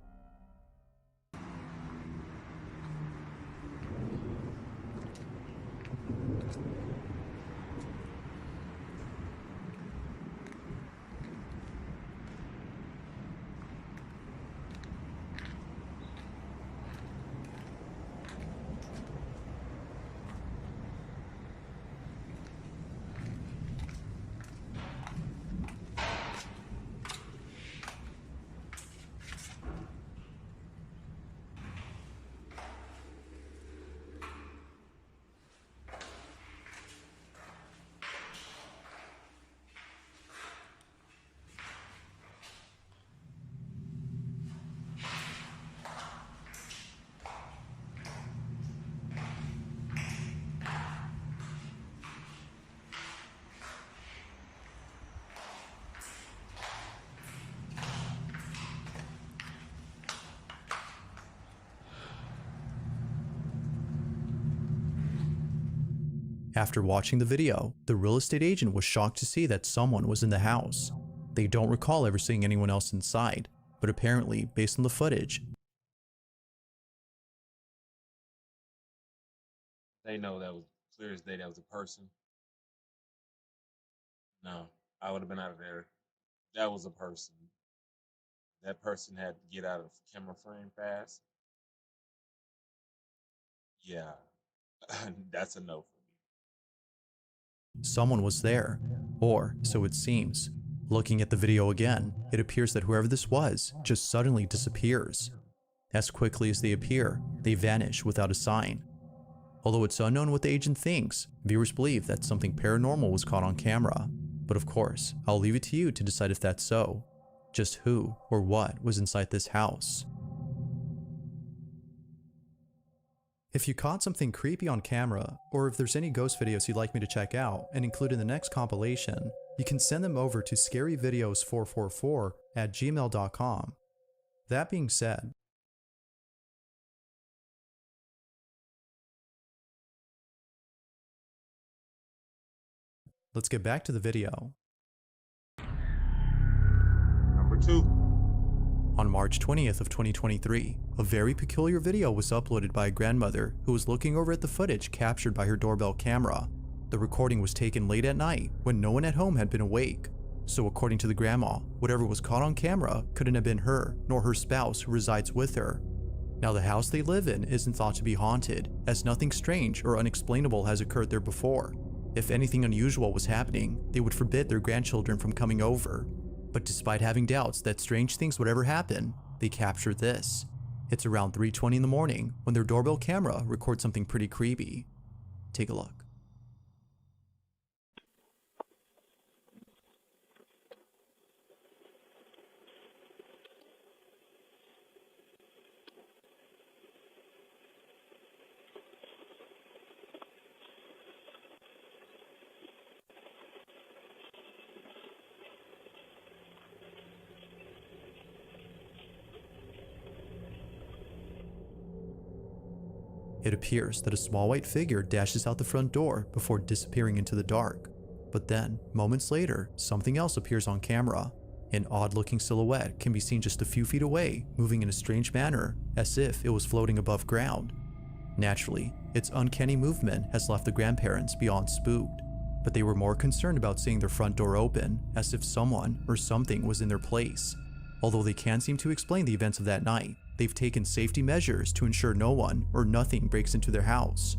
After watching the video, the real estate agent was shocked to see that someone was in the house. They don't recall ever seeing anyone else inside, but apparently, based on the footage, They know that was clear as day that was a person. No, I would have been out of there. That was a person. That person had to get out of camera frame fast. Yeah, that's a no for me. someone was there, or so it seems. Looking at the video again, it appears that whoever this was just suddenly disappears. As quickly as they appear, they vanish without a sign. Although it's unknown what the agent thinks, viewers believe that something paranormal was caught on camera. But of course, I'll leave it to you to decide if that's so. Just who or what was inside this house. If you caught something creepy on camera, or if there's any ghost videos you'd like me to check out and include in the next compilation, you can send them over to scaryvideos444@gmail.com. That being said, let's get back to the video. Number 2. On March 20th of 2023, a very peculiar video was uploaded by a grandmother who was looking over at the footage captured by her doorbell camera. The recording was taken late at night when no one at home had been awake. So according to the grandma, whatever was caught on camera couldn't have been her nor her spouse who resides with her. Now the house they live in isn't thought to be haunted, as nothing strange or unexplainable has occurred there before. If anything unusual was happening, they would forbid their grandchildren from coming over. But despite having doubts that strange things would ever happen, they captured this. It's around 3:20 in the morning when their doorbell camera records something pretty creepy. Take a look. It appears that a small white figure dashes out the front door before disappearing into the dark. But then, moments later, something else appears on camera. An odd-looking silhouette can be seen just a few feet away, moving in a strange manner, as if it was floating above ground. Naturally, its uncanny movement has left the grandparents beyond spooked, but they were more concerned about seeing their front door open, as if someone or something was in their place. Although they can't seem to explain the events of that night, they've taken safety measures to ensure no one or nothing breaks into their house.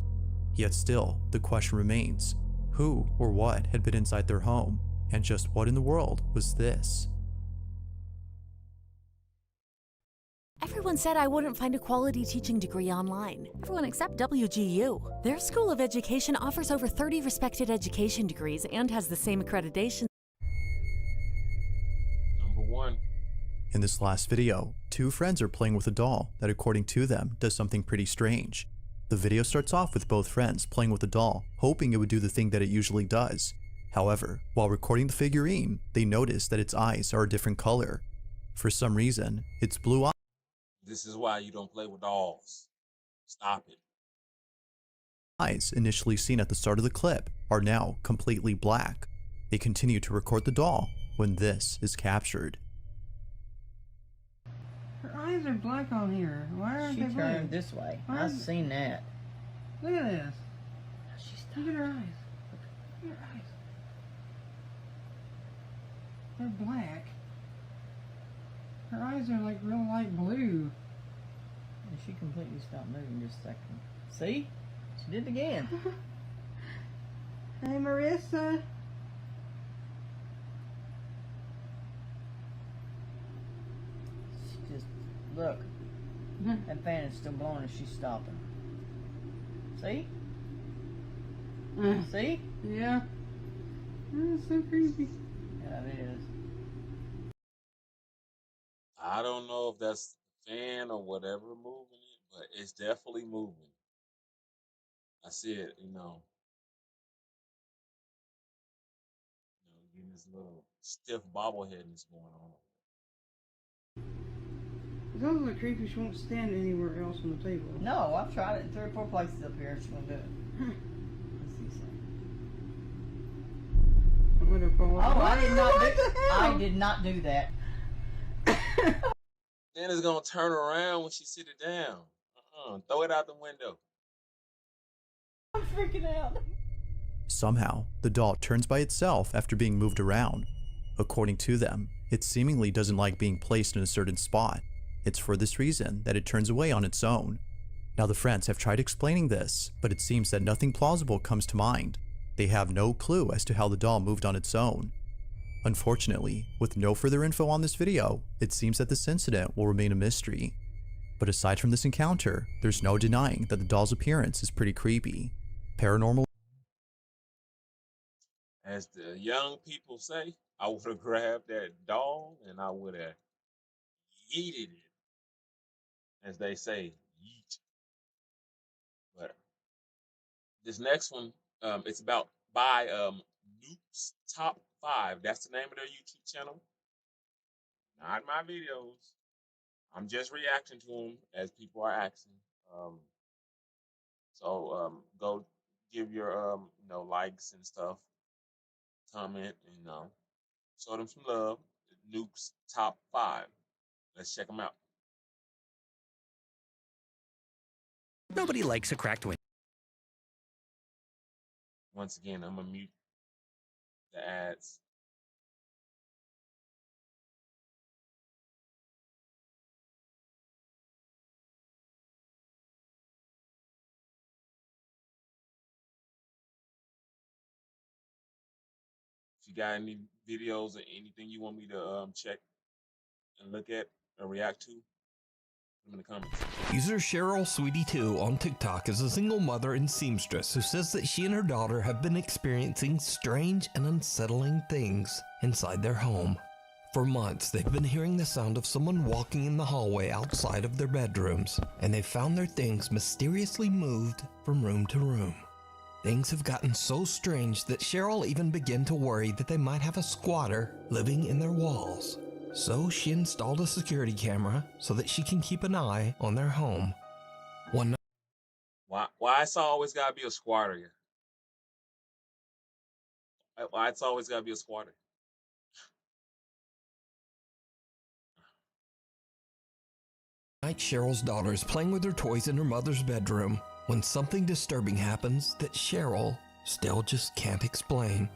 Yet still, the question remains, who or what had been inside their home, and just what in the world was this? Everyone said I wouldn't find a quality teaching degree online. Everyone except WGU. Their School of Education offers over 30 respected education degrees and has the same accreditation. Number 1. In this last video, two friends are playing with a doll that, according to them, does something pretty strange. The video starts off with both friends playing with the doll, hoping it would do the thing that it usually does. However, while recording the figurine, they notice that its eyes are a different color. For some reason, its blue This is why you don't play with dolls. Stop it. eyes initially seen at the start of the clip are now completely black. They continue to record the doll when this is captured. Her eyes are black on here. Why are She they black? turned this way. Why I've are- seen that. Look at this. Look at her eyes. Look at her eyes. They're black. Her eyes are like real light blue. And she completely stopped moving just a second. See? She did it again. Hey, Marissa. She just, look. That fan is still blowing and she's stopping. See? See? Yeah. That's so creepy. Yeah, it is. I don't know if that's the fan or whatever moving it, but it's definitely moving. I see it, getting this little stiff bobbleheadness going on. It sounds like creepy. She won't stand anywhere else on the table. No, I've tried it in 3 or 4 places up here and she won't do it. Let's see something. Oh, I did not do that. Then it's gonna turn around when she sit it down. Throw it out the window. I'm freaking out. Somehow, the doll turns by itself after being moved around. According to them, it seemingly doesn't like being placed in a certain spot. It's for this reason that it turns away on its own. Now the friends have tried explaining this, but it seems that nothing plausible comes to mind. They have no clue as to how the doll moved on its own. Unfortunately, with no further info on this video, it seems that this incident will remain a mystery. But aside from this encounter, there's no denying that the doll's appearance is pretty creepy. Paranormal. As the young people say, I would have grabbed that doll and I would have yeeted it. As they say, yeet. But this next one, it's about by Noob's Top 5. That's the name of their YouTube channel. Not my videos. I'm just reacting to them as people are asking. So go give your likes and stuff, comment, and show them some love. Noob's Top 5. Let's check them out. Nobody likes a cracked window. Once again, I'm gonna mute the ads. If you got any videos or anything you want me to check and look at or react to, in the comments. User Cheryl Sweetie2 on TikTok is a single mother and seamstress who says that she and her daughter have been experiencing strange and unsettling things inside their home. For months, they've been hearing the sound of someone walking in the hallway outside of their bedrooms, and they've found their things mysteriously moved from room to room. Things have gotten so strange that Cheryl even began to worry that they might have a squatter living in their walls. So she installed a security camera so that she can keep an eye on their home. Why it's always gotta be a squatter here? Why it's always gotta be a squatter? Night, Cheryl's daughter is playing with her toys in her mother's bedroom when something disturbing happens that Cheryl still just can't explain.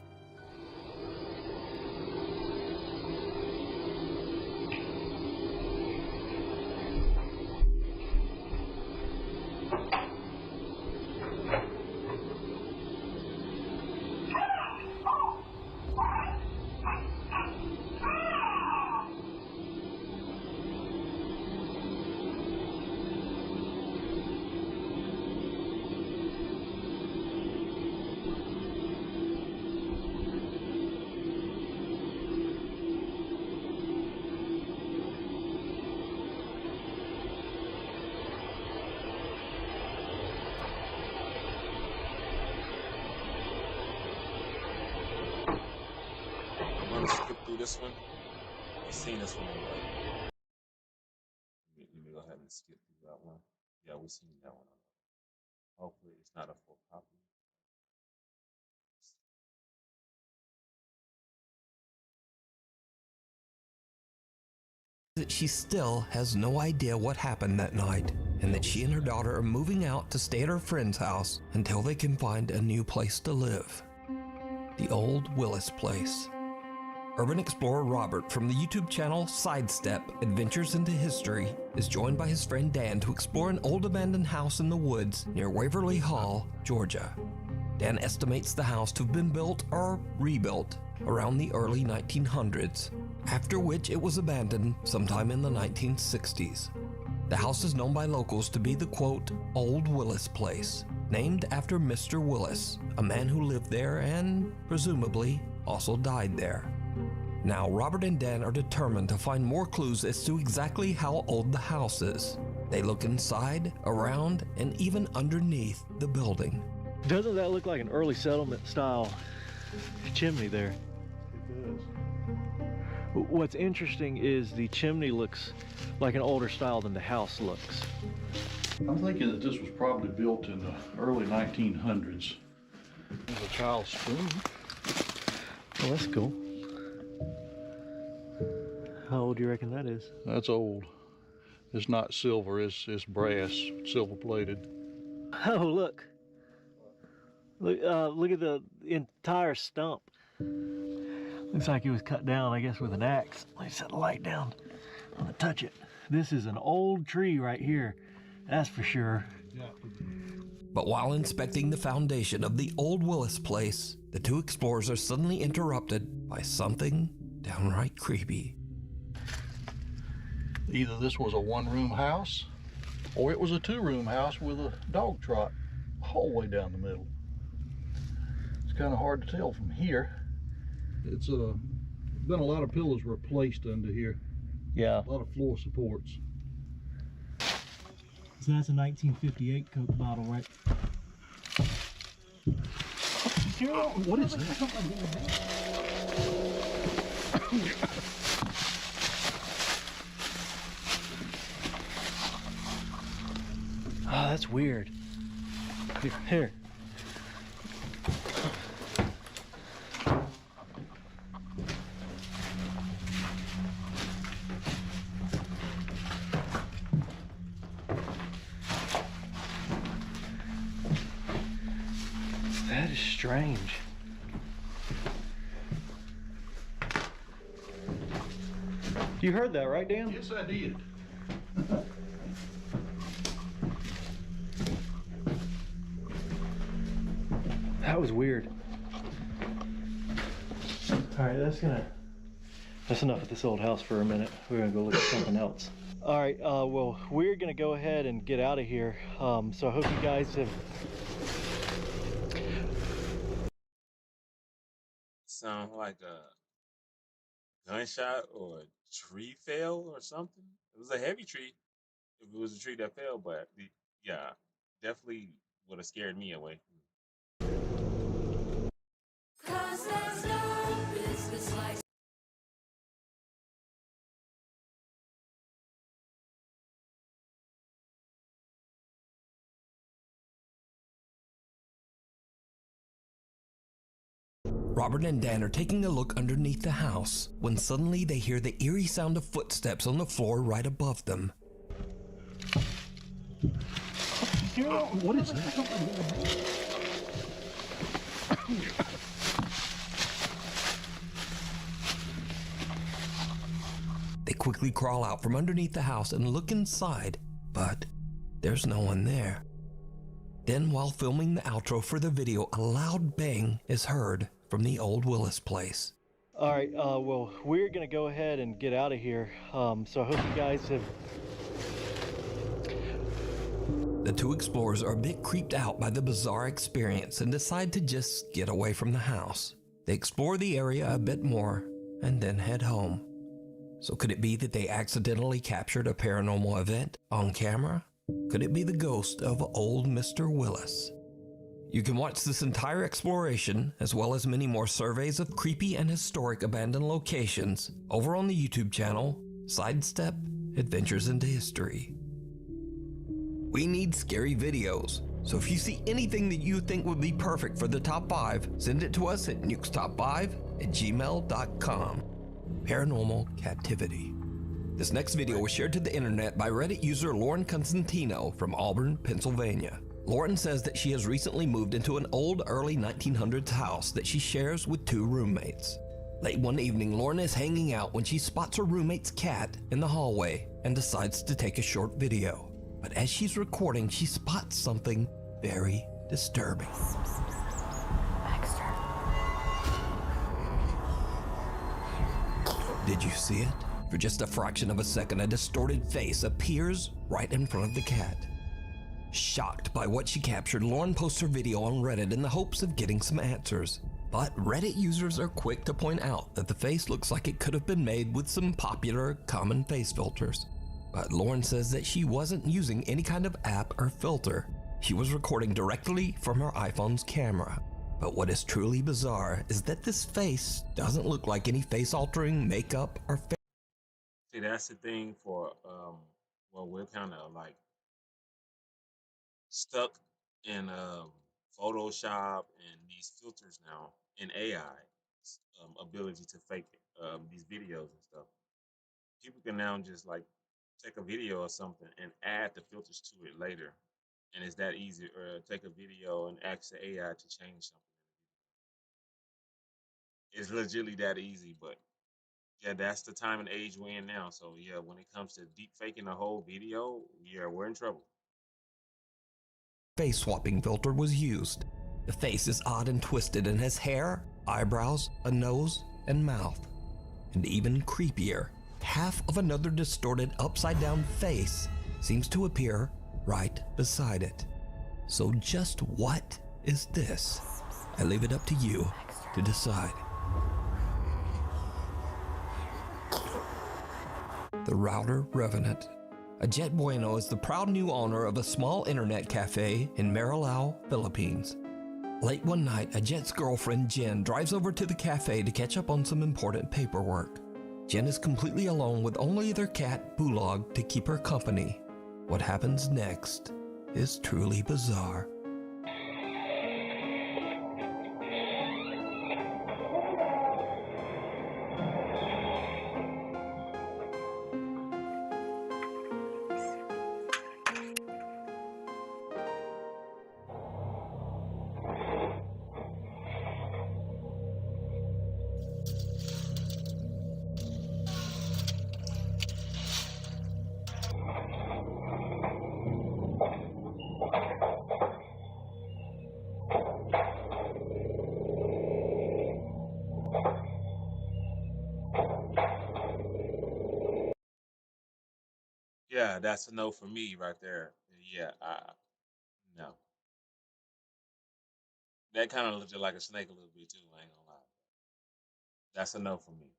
to skip through this one. We've seen this one already. Let me go ahead and skip through that one. Yeah, we've seen that one. Hopefully it's not a full copy. That she still has no idea what happened that night, and that she and her daughter are moving out to stay at her friend's house until they can find a new place to live. The Old Willis Place. Urban explorer Robert from the YouTube channel Sidestep Adventures into History is joined by his friend Dan to explore an old abandoned house in the woods near Waverly Hall, Georgia. Dan estimates the house to have been built or rebuilt around the early 1900s, after which it was abandoned sometime in the 1960s. The house is known by locals to be the, quote, Old Willis Place, named after Mr. Willis, a man who lived there and, presumably, also died there. Now, Robert and Dan are determined to find more clues as to exactly how old the house is. They look inside, around, and even underneath the building. Doesn't that look like an early settlement style chimney there? It does. What's interesting is the chimney looks like an older style than the house looks. I'm thinking that this was probably built in the early 1900s. There's a child's spoon. Oh, that's cool. How old do you reckon that is? That's old. It's not silver, it's brass, silver plated. Oh, look. Look at the entire stump. Looks like it was cut down, I guess, with an axe. Let me set the light down. I'm gonna touch it. This is an old tree right here. That's for sure. Yeah. But while inspecting the foundation of the Old Willis Place, the two explorers are suddenly interrupted by something downright creepy. Either this was a one-room house, or it was a two-room house with a dog trot hallway down the middle. It's kind of hard to tell from here. It's been a lot of pillows replaced under here. Yeah. A lot of floor supports. So that's a 1958 Coke bottle, right? What is that? Oh, that's weird. Here. That is strange. You heard that, right, Dan? Yes, I did. That was weird. All right, that's enough of this old house for a minute. We're gonna go look at something else. All right, well, we're gonna go ahead and get out of here. So I hope you guys have. Sound like a gunshot or a tree fell or something. It was a heavy tree. If it was a tree that fell, but yeah, definitely would have scared me away. Robert and Dan are taking a look underneath the house when suddenly they hear the eerie sound of footsteps on the floor right above them. What is that? They quickly crawl out from underneath the house and look inside, but there's no one there. Then, while filming the outro for the video, a loud bang is heard from the Old Willis Place. All right, well, we're gonna go ahead and get out of here. So I hope you guys have. The two explorers are a bit creeped out by the bizarre experience and decide to just get away from the house. They explore the area a bit more and then head home. So could it be that they accidentally captured a paranormal event on camera? Could it be the ghost of old Mr. Willis? You can watch this entire exploration, as well as many more surveys of creepy and historic abandoned locations, over on the YouTube channel, Sidestep Adventures into History. We need scary videos, so if you see anything that you think would be perfect for the top 5, send it to us at nukestop5@gmail.com. Paranormal Captivity. This next video was shared to the internet by Reddit user Lauren Constantino from Auburn, Pennsylvania. Lauren says that she has recently moved into an old early 1900s house that she shares with 2 roommates. Late one evening, Lauren is hanging out when she spots her roommate's cat in the hallway and decides to take a short video. But as she's recording, she spots something very disturbing. Did you see it? For just a fraction of a second, a distorted face appears right in front of the cat. Shocked by what she captured, Lauren posts her video on Reddit in the hopes of getting some answers. But Reddit users are quick to point out that the face looks like it could have been made with some popular common face filters. But Lauren says that she wasn't using any kind of app or filter. She was recording directly from her iPhone's camera. But what is truly bizarre is that this face doesn't look like any face-altering makeup or face. See, that's the thing for well, we're kind of like stuck in Photoshop and these filters now in AI ability to fake these videos and stuff. People can now just like take a video or something and add the filters to it later, and it's that easy. Or take a video and ask the AI to change something. It's legitimately that easy, but yeah, that's the time and age we're in now. So yeah, when it comes to deep faking a whole video, yeah, we're in trouble. Face swapping filter was used. The face is odd and twisted and has hair, eyebrows, a nose, and mouth. And even creepier, half of another distorted upside down face seems to appear right beside it. So just what is this? I leave it up to you to decide. The Router Revenant. Ajet Bueno is the proud new owner of a small internet cafe in Marilao, Philippines. Late one night, Ajet's girlfriend Jen drives over to the cafe to catch up on some important paperwork. Jen is completely alone with only their cat, Bulog, to keep her company. What happens next is truly bizarre. Yeah, that's a no for me right there. Yeah, no. That kind of looked like a snake a little bit too. I ain't gonna lie. That's a no for me.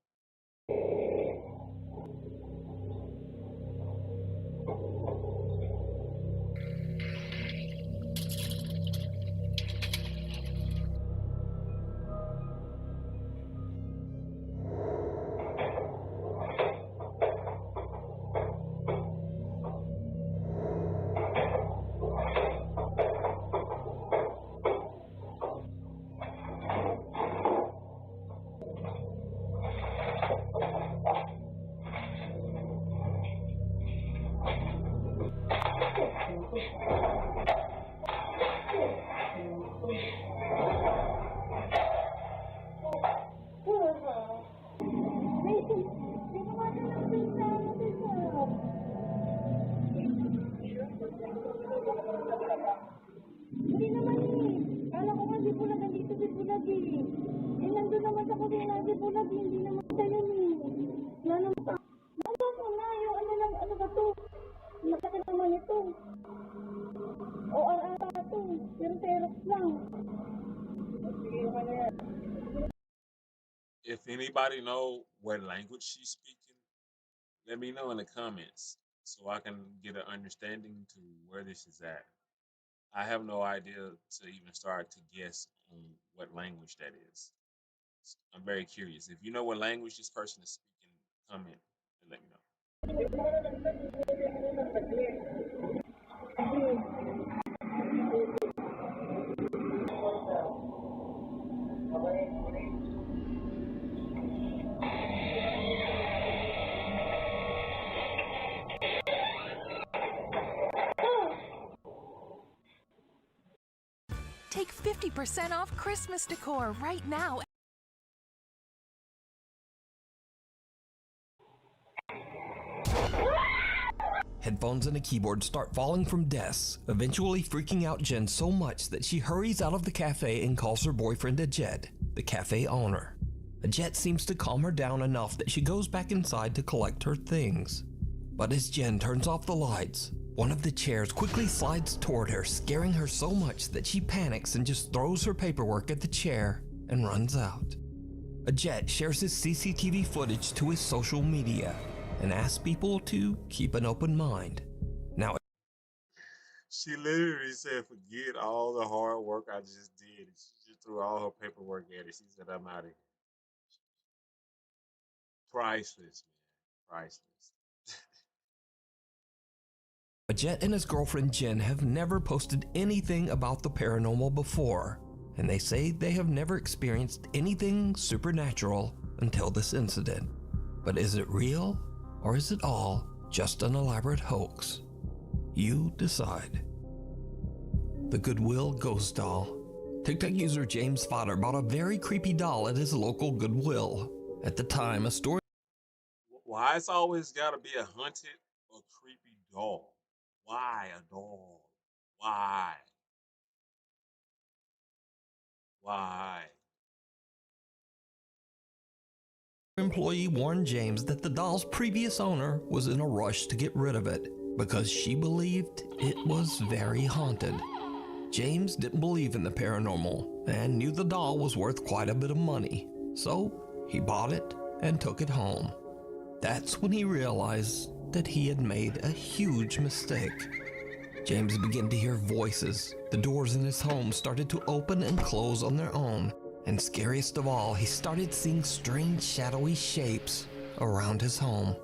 Hindi naman eh. Kala ko nga si Bulag nandito si Bulag eh. Eh nandun naman sa kusina si Bulag, hindi naman tayo eh. Wala naman pa. Wala mo na yung ano ba to? Nakakit naman ito. O ata ito. Pero Xerox lang. Sige naman yan. If anybody know what language she's speaking, let me know in the comments so I can get an understanding to where this is at. I have no idea to even start to guess on what language that is. I'm very curious. If you know what language this person is speaking, comment and let me know. Take 50% off Christmas decor right now. Headphones and a keyboard start falling from desks, eventually freaking out Jen so much that she hurries out of the cafe and calls her boyfriend Ajit, the cafe owner. Ajit seems to calm her down enough that she goes back inside to collect her things. But as Jen turns off the lights, one of the chairs quickly slides toward her, scaring her so much that she panics and just throws her paperwork at the chair and runs out. Ajit shares his CCTV footage to his social media and asks people to keep an open mind. Now, She literally said, forget all the hard work I just did. She just threw all her paperwork at it. She said, I'm out of here. Priceless, man. Priceless. Ajit and his girlfriend Jen have never posted anything about the paranormal before, and they say they have never experienced anything supernatural until this incident. But is it real, or is it all just an elaborate hoax? You decide. The Goodwill Ghost Doll. TikTok user James Fodder bought a very creepy doll at his local Goodwill. At the time, a story. Why it's always got to be a haunted or creepy doll? Why a doll? Why? Why? Employee warned James that the doll's previous owner was in a rush to get rid of it because she believed it was very haunted. James didn't believe in the paranormal and knew the doll was worth quite a bit of money, so he bought it and took it home. That's when he realized that he had made a huge mistake. James began to hear voices. The doors in his home started to open and close on their own. And scariest of all, he started seeing strange shadowy shapes around his home.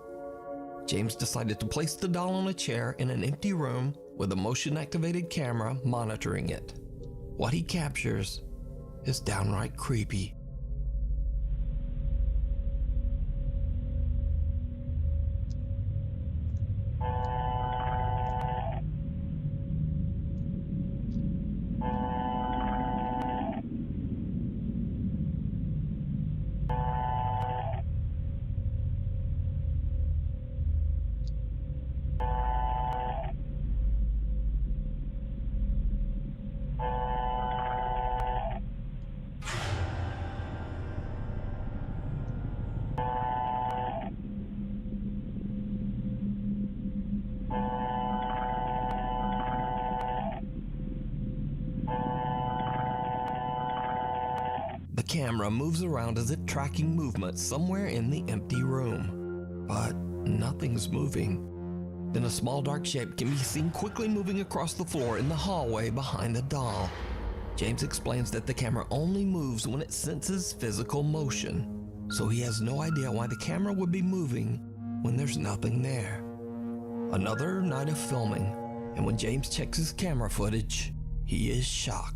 James decided to place the doll on a chair in an empty room with a motion-activated camera monitoring it. What he captures is downright creepy. The camera moves around as if tracking movement somewhere in the empty room, but nothing's moving. Then a small dark shape can be seen quickly moving across the floor in the hallway behind the doll. James explains that the camera only moves when it senses physical motion, so he has no idea why the camera would be moving when there's nothing there. Another night of filming, and when James checks his camera footage, he is shocked.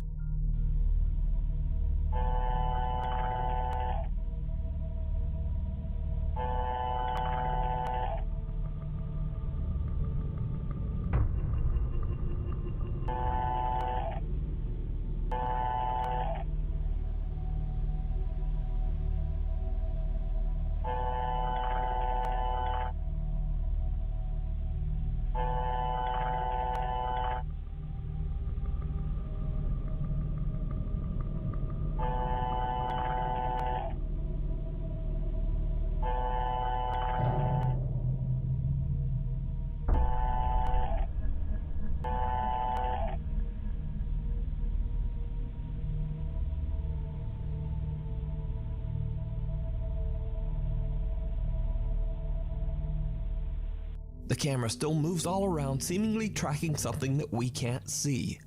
The camera still moves all around, seemingly tracking something that we can't see.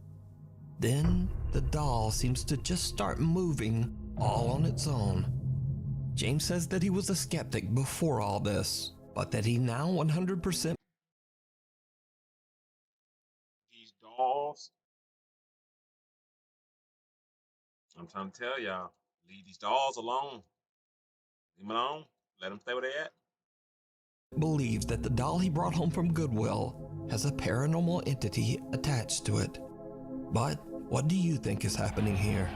Then the doll seems to just start moving all on its own. James says that he was a skeptic before all this, but that he now 100% These dolls. I'm trying to tell y'all, leave these dolls alone. Leave them alone. Let them stay where they at. believes that the doll he brought home from Goodwill has a paranormal entity attached to it. But what do you think is happening here?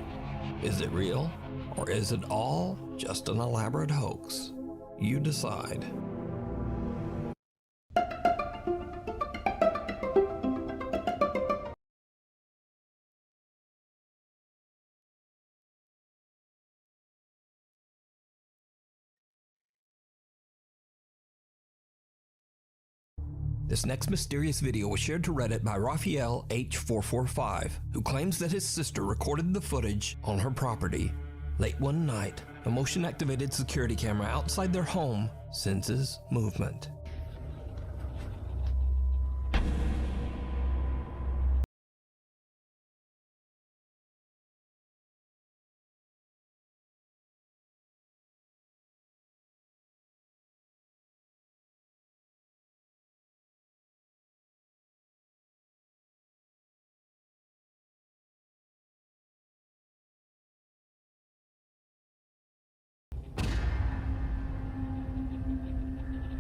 Is it real? Or is it all just an elaborate hoax? You decide. This next mysterious video was shared to Reddit by Raphael H445, who claims that his sister recorded the footage on her property. Late one night, a motion-activated security camera outside their home senses movement.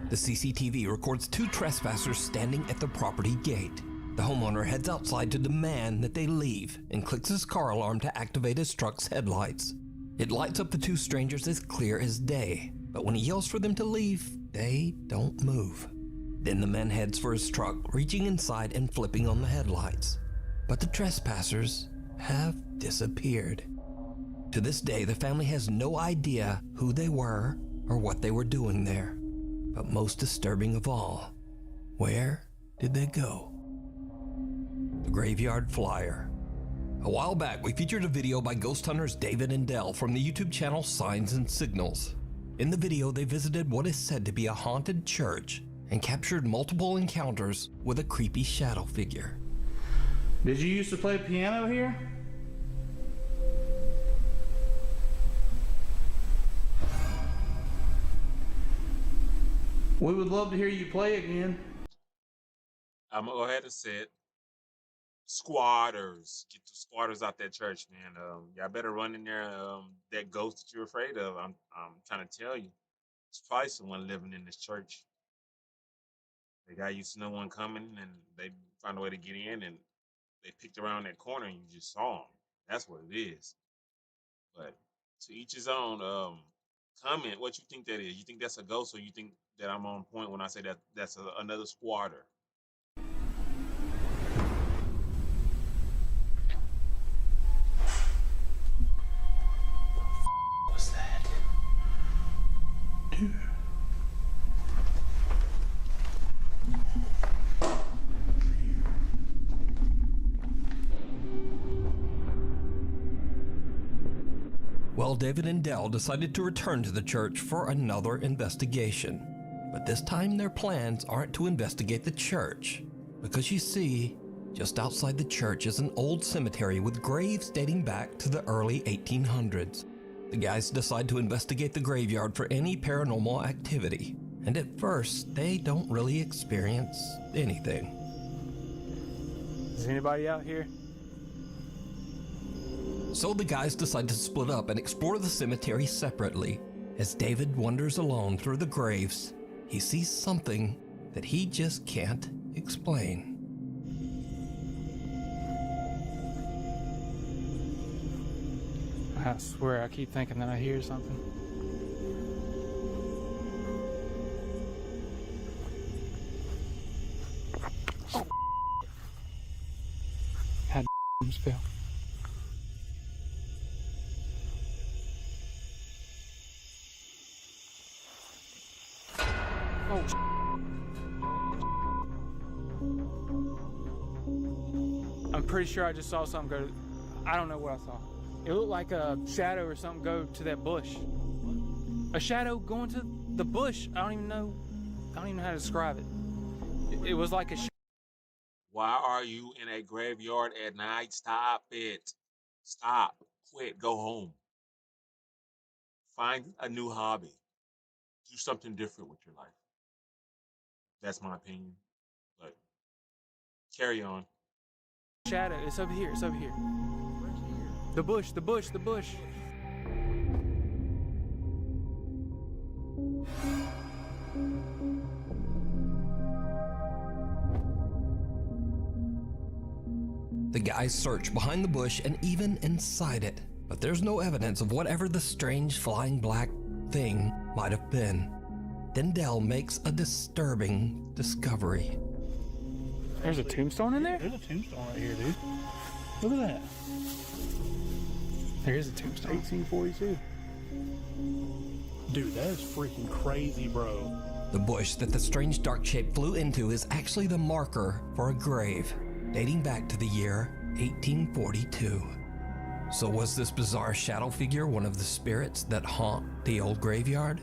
The CCTV records two trespassers standing at the property gate. The homeowner heads outside to demand that they leave and clicks his car alarm to activate his truck's headlights. It lights up the two strangers as clear as day, but when he yells for them to leave, they don't move. Then the man heads for his truck, reaching inside and flipping on the headlights. But the trespassers have disappeared. To this day, the family has no idea who they were or what they were doing there. But most disturbing of all, where did they go? The Graveyard Flyer. A while back, we featured a video by ghost hunters David and Dell from the YouTube channel Signs and Signals. In the video, they visited what is said to be a haunted church and captured multiple encounters with a creepy shadow figure. Did you used to play piano here? We would love to hear you play again. I'm gonna go ahead and say it. Squatters. Get the squatters out that church, man. Y'all better run in there. That ghost that you're afraid of. I'm trying to tell you. It's probably someone living in this church. They got used to no one coming, and they found a way to get in, and they picked around that corner, and you just saw them. That's what it is. But to each his own. Comment what you think that is. You think that's a ghost, or you think that I'm on point when I say that that's another squatter? What's that? Dude. Well, David and Dell decided to return to the church for another investigation. But this time their plans aren't to investigate the church, because you see, just outside the church is an old cemetery with graves dating back to the early 1800s. The guys decide to investigate the graveyard for any paranormal activity, and at first they don't really experience anything. Is anybody out here? So the guys decide to split up and explore the cemetery separately. As David wanders alone through the graves, he sees something that he just can't explain. I swear I keep thinking that I hear something. Oh. Had spell. I'm pretty sure I just saw something go. I don't know what I saw. It looked like a shadow or something go to that bush. A shadow going to the bush. I don't even know how to describe it. It was like a. Why are you in a graveyard at night? Stop it. Stop. Quit. Go home. Find a new hobby. Do something different with your life. That's my opinion. But carry on. Shadow, it's over here, it's over here. The bush, the bush, the bush. The guys search behind the bush and even inside it, but there's no evidence of whatever the strange flying black thing might have been. Then Dell makes a disturbing discovery. There's a tombstone in there? There's a tombstone right here, dude. Look at that. There is a tombstone. 1842. Dude, that is freaking crazy, bro. The bush that the strange dark shape flew into is actually the marker for a grave, dating back to the year 1842. So was this bizarre shadow figure one of the spirits that haunt the old graveyard?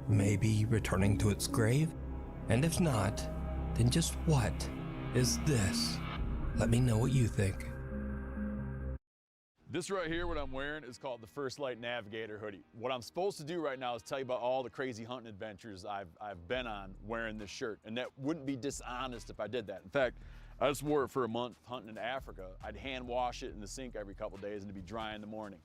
Maybe returning to its grave? And if not, then just what is this? Let me know what you think. This right here, what I'm wearing, is called the First Light Navigator hoodie. What I'm supposed to do right now is tell you about all the crazy hunting adventures I've been on wearing this shirt, and that wouldn't be dishonest if I did that. In fact, I just wore it for a month hunting in Africa. I'd hand wash it in the sink every couple days and it'd be dry in the morning.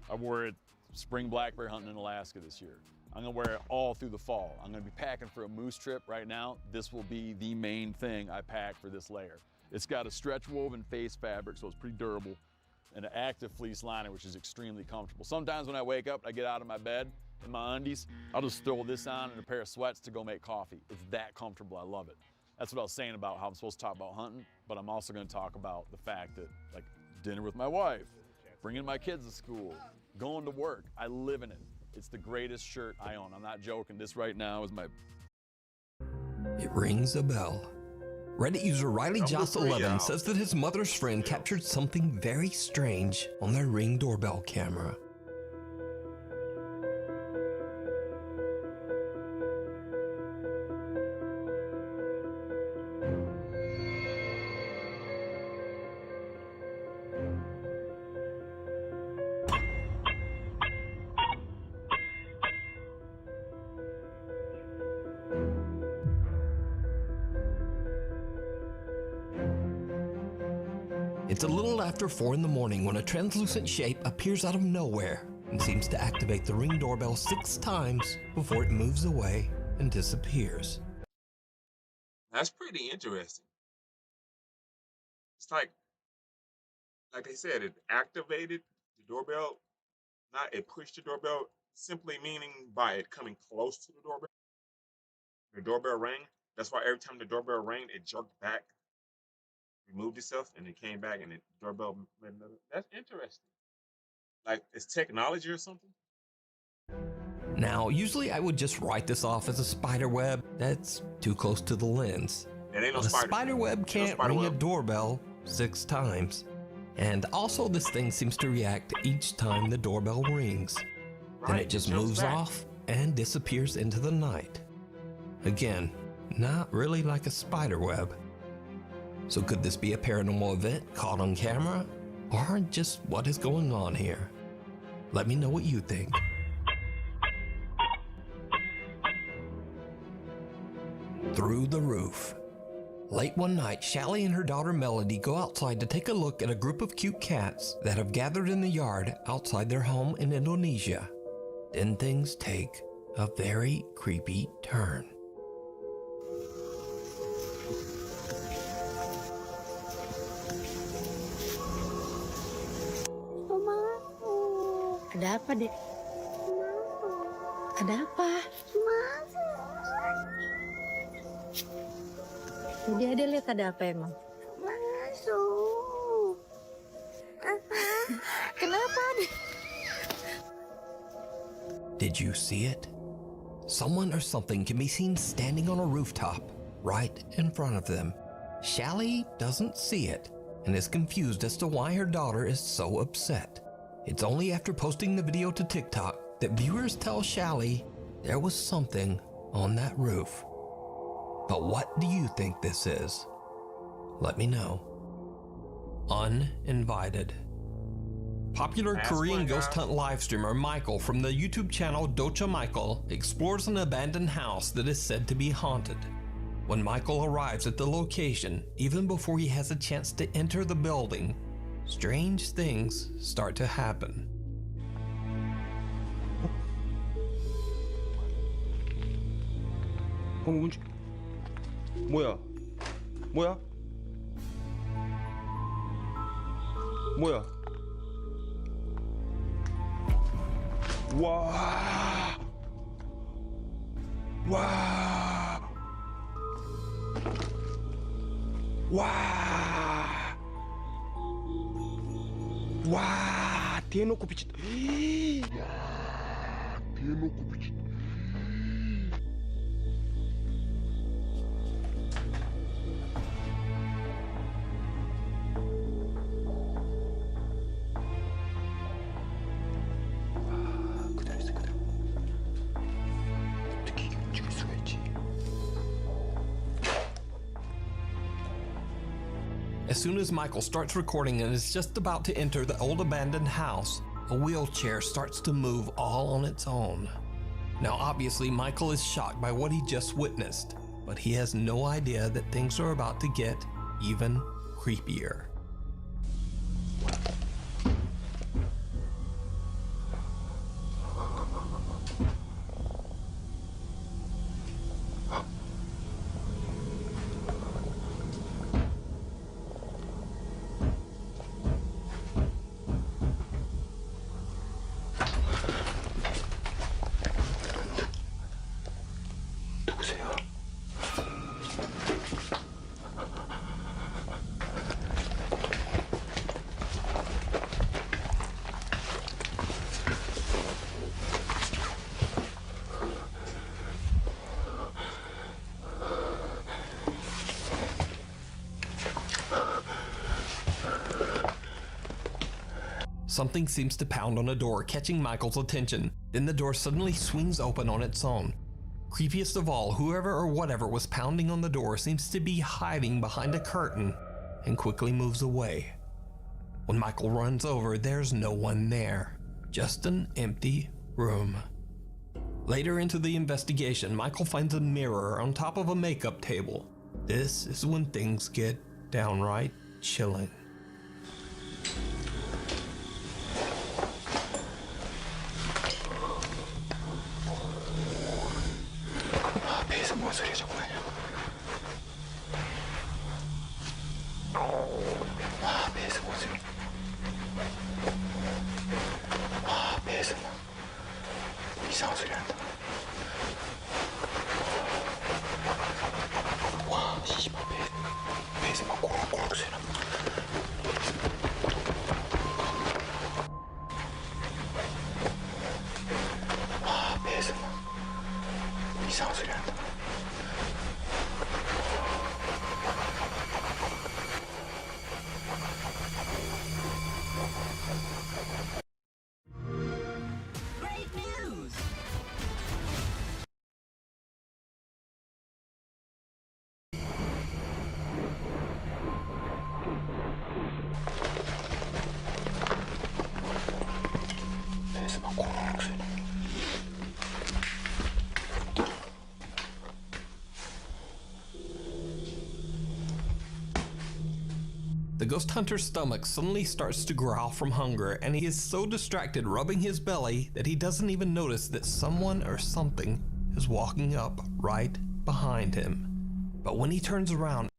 I wore it spring black bear hunting in Alaska this year. I'm gonna wear it all through the fall. I'm gonna be packing for a moose trip right now. This will be the main thing I pack for this layer. It's got a stretch woven face fabric, so it's pretty durable, and an active fleece lining, which is extremely comfortable. Sometimes when I wake up, I get out of my bed in my undies, I'll just throw this on and a pair of sweats to go make coffee. It's that comfortable, I love it. That's what I was saying about how I'm supposed to talk about hunting, but I'm also gonna talk about the fact that, like, dinner with my wife, bringing my kids to school, going to work, I live in it. It's the greatest shirt I own. I'm not joking. This right now is my... It rings a bell. Reddit user Riley Joss 11 says that his mother's friend captured something very strange on their Ring doorbell camera. It's a little after 4 in the morning when a translucent shape appears out of nowhere and seems to activate the Ring doorbell 6 times before it moves away and disappears. That's pretty interesting. It's like they said, it activated the doorbell, not it pushed the doorbell, simply meaning by it coming close to the doorbell. The doorbell rang. That's why every time the doorbell rang, it jerked back, removed itself, and it came back, and the doorbell made another. That's interesting. Like, it's technology or something? Now, usually I would just write this off as a spider web. That's too close to the lens. That ain't no But a spider. spider web can't ring a doorbell 6 times. And also this thing seems to react each time the doorbell rings. Then it just moves off and disappears into the night. Again, not really like a spider web. So could this be a paranormal event caught on camera? Or just what is going on here? Let me know what you think. Through the roof. Late one night, Shelly and her daughter Melody go outside to take a look at a group of cute cats that have gathered in the yard outside their home in Indonesia. Then things take a very creepy turn. Ada apa, Dek? Ada apa? Jadi ada lihat ada apa emang? Masuk. Kenapa, Dek? Did you see it? Someone or something can be seen standing on a rooftop right in front of them. Shelly doesn't see it and is confused as to why her daughter is so upset. It's only after posting the video to TikTok that viewers tell Shelly there was something on that roof. But what do you think this is? let me know. Uninvited. Popular Korean ghost hunt live streamer Michael from the YouTube channel Docha Michael explores an abandoned house that is said to be haunted. When Michael arrives at the location, even before he has a chance to enter the building, strange things start to happen. 뭐야? 뭐야? 뭐야? 와. 와. 와. 와. 대놓고 비쳤다. 야. 대놓고 비쳤다. As soon as Michael starts recording and is just about to enter the old abandoned house, a wheelchair starts to move all on its own. Now obviously Michael is shocked by what he just witnessed, but he has no idea that things are about to get even creepier. Something seems to pound on a door, catching Michael's attention. Then the door suddenly swings open on its own. Creepiest of all, whoever or whatever was pounding on the door seems to be hiding behind a curtain and quickly moves away. When Michael runs over, there's no one there, just an empty room. Later into the investigation, Michael finds a mirror on top of a makeup table. This is when things get downright chilling. 이상한 소리 난다. 와, 씨발 배에서 막 꼬락꼬락 소리 난다. 와, 배에서 막 이상한 소리 난다. The ghost hunter's stomach suddenly starts to growl from hunger, and he is so distracted rubbing his belly that he doesn't even notice that someone or something is walking up right behind him. But when he turns around,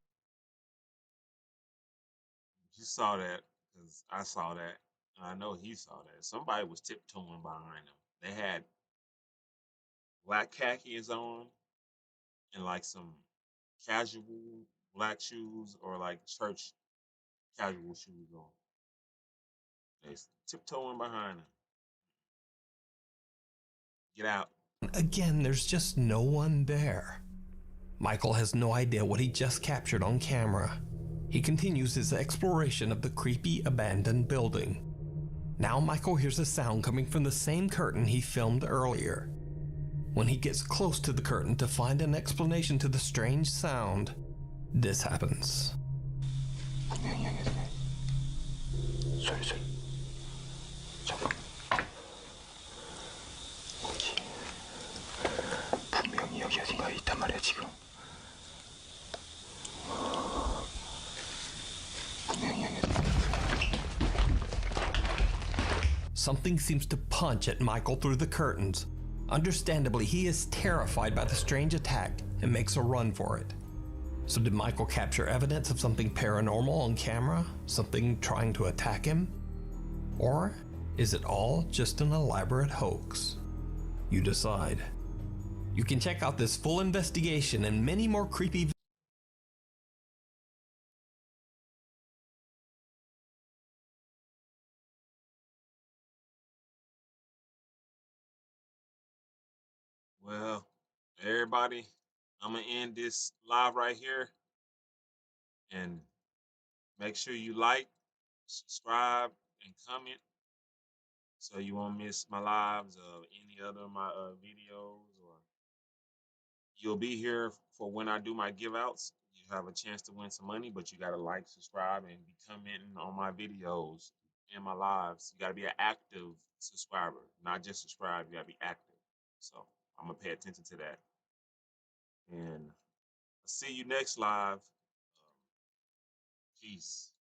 You saw that, because I saw that, and I know he saw that. Somebody was tiptoeing behind him. They had black khakis on and like some casual black shoes or like church casual shoes on. They tiptoeing behind him. Get out. again, there's just no one there. Michael has no idea what he just captured on camera. He continues his exploration of the creepy abandoned building. Now Michael hears a sound coming from the same curtain he filmed earlier. When he gets close to the curtain to find an explanation to the strange sound, this happens. 분명히 여기 소리. 잠깐. 여기. 분명히 여기 어딘가에 있단 말이야 지금. 분명히 여기. Something seems to punch at Michael through the curtains. Understandably, he is terrified by the strange attack and makes a run for it. So did Michael capture evidence of something paranormal on camera? Something trying to attack him? Or is it all just an elaborate hoax? You decide. You can check out this full investigation and many more creepy Well, everybody, I'm gonna end this live right here, and make sure you like, subscribe, and comment so you won't miss my lives of any other of my videos, or you'll be here for when I do my give outs. You have a chance to win some money, but you gotta like, subscribe, and be commenting on my videos and my lives. You gotta be an active subscriber, not just subscribe. You gotta be active. So I'm gonna pay attention to that. And I'll see you next live. Peace.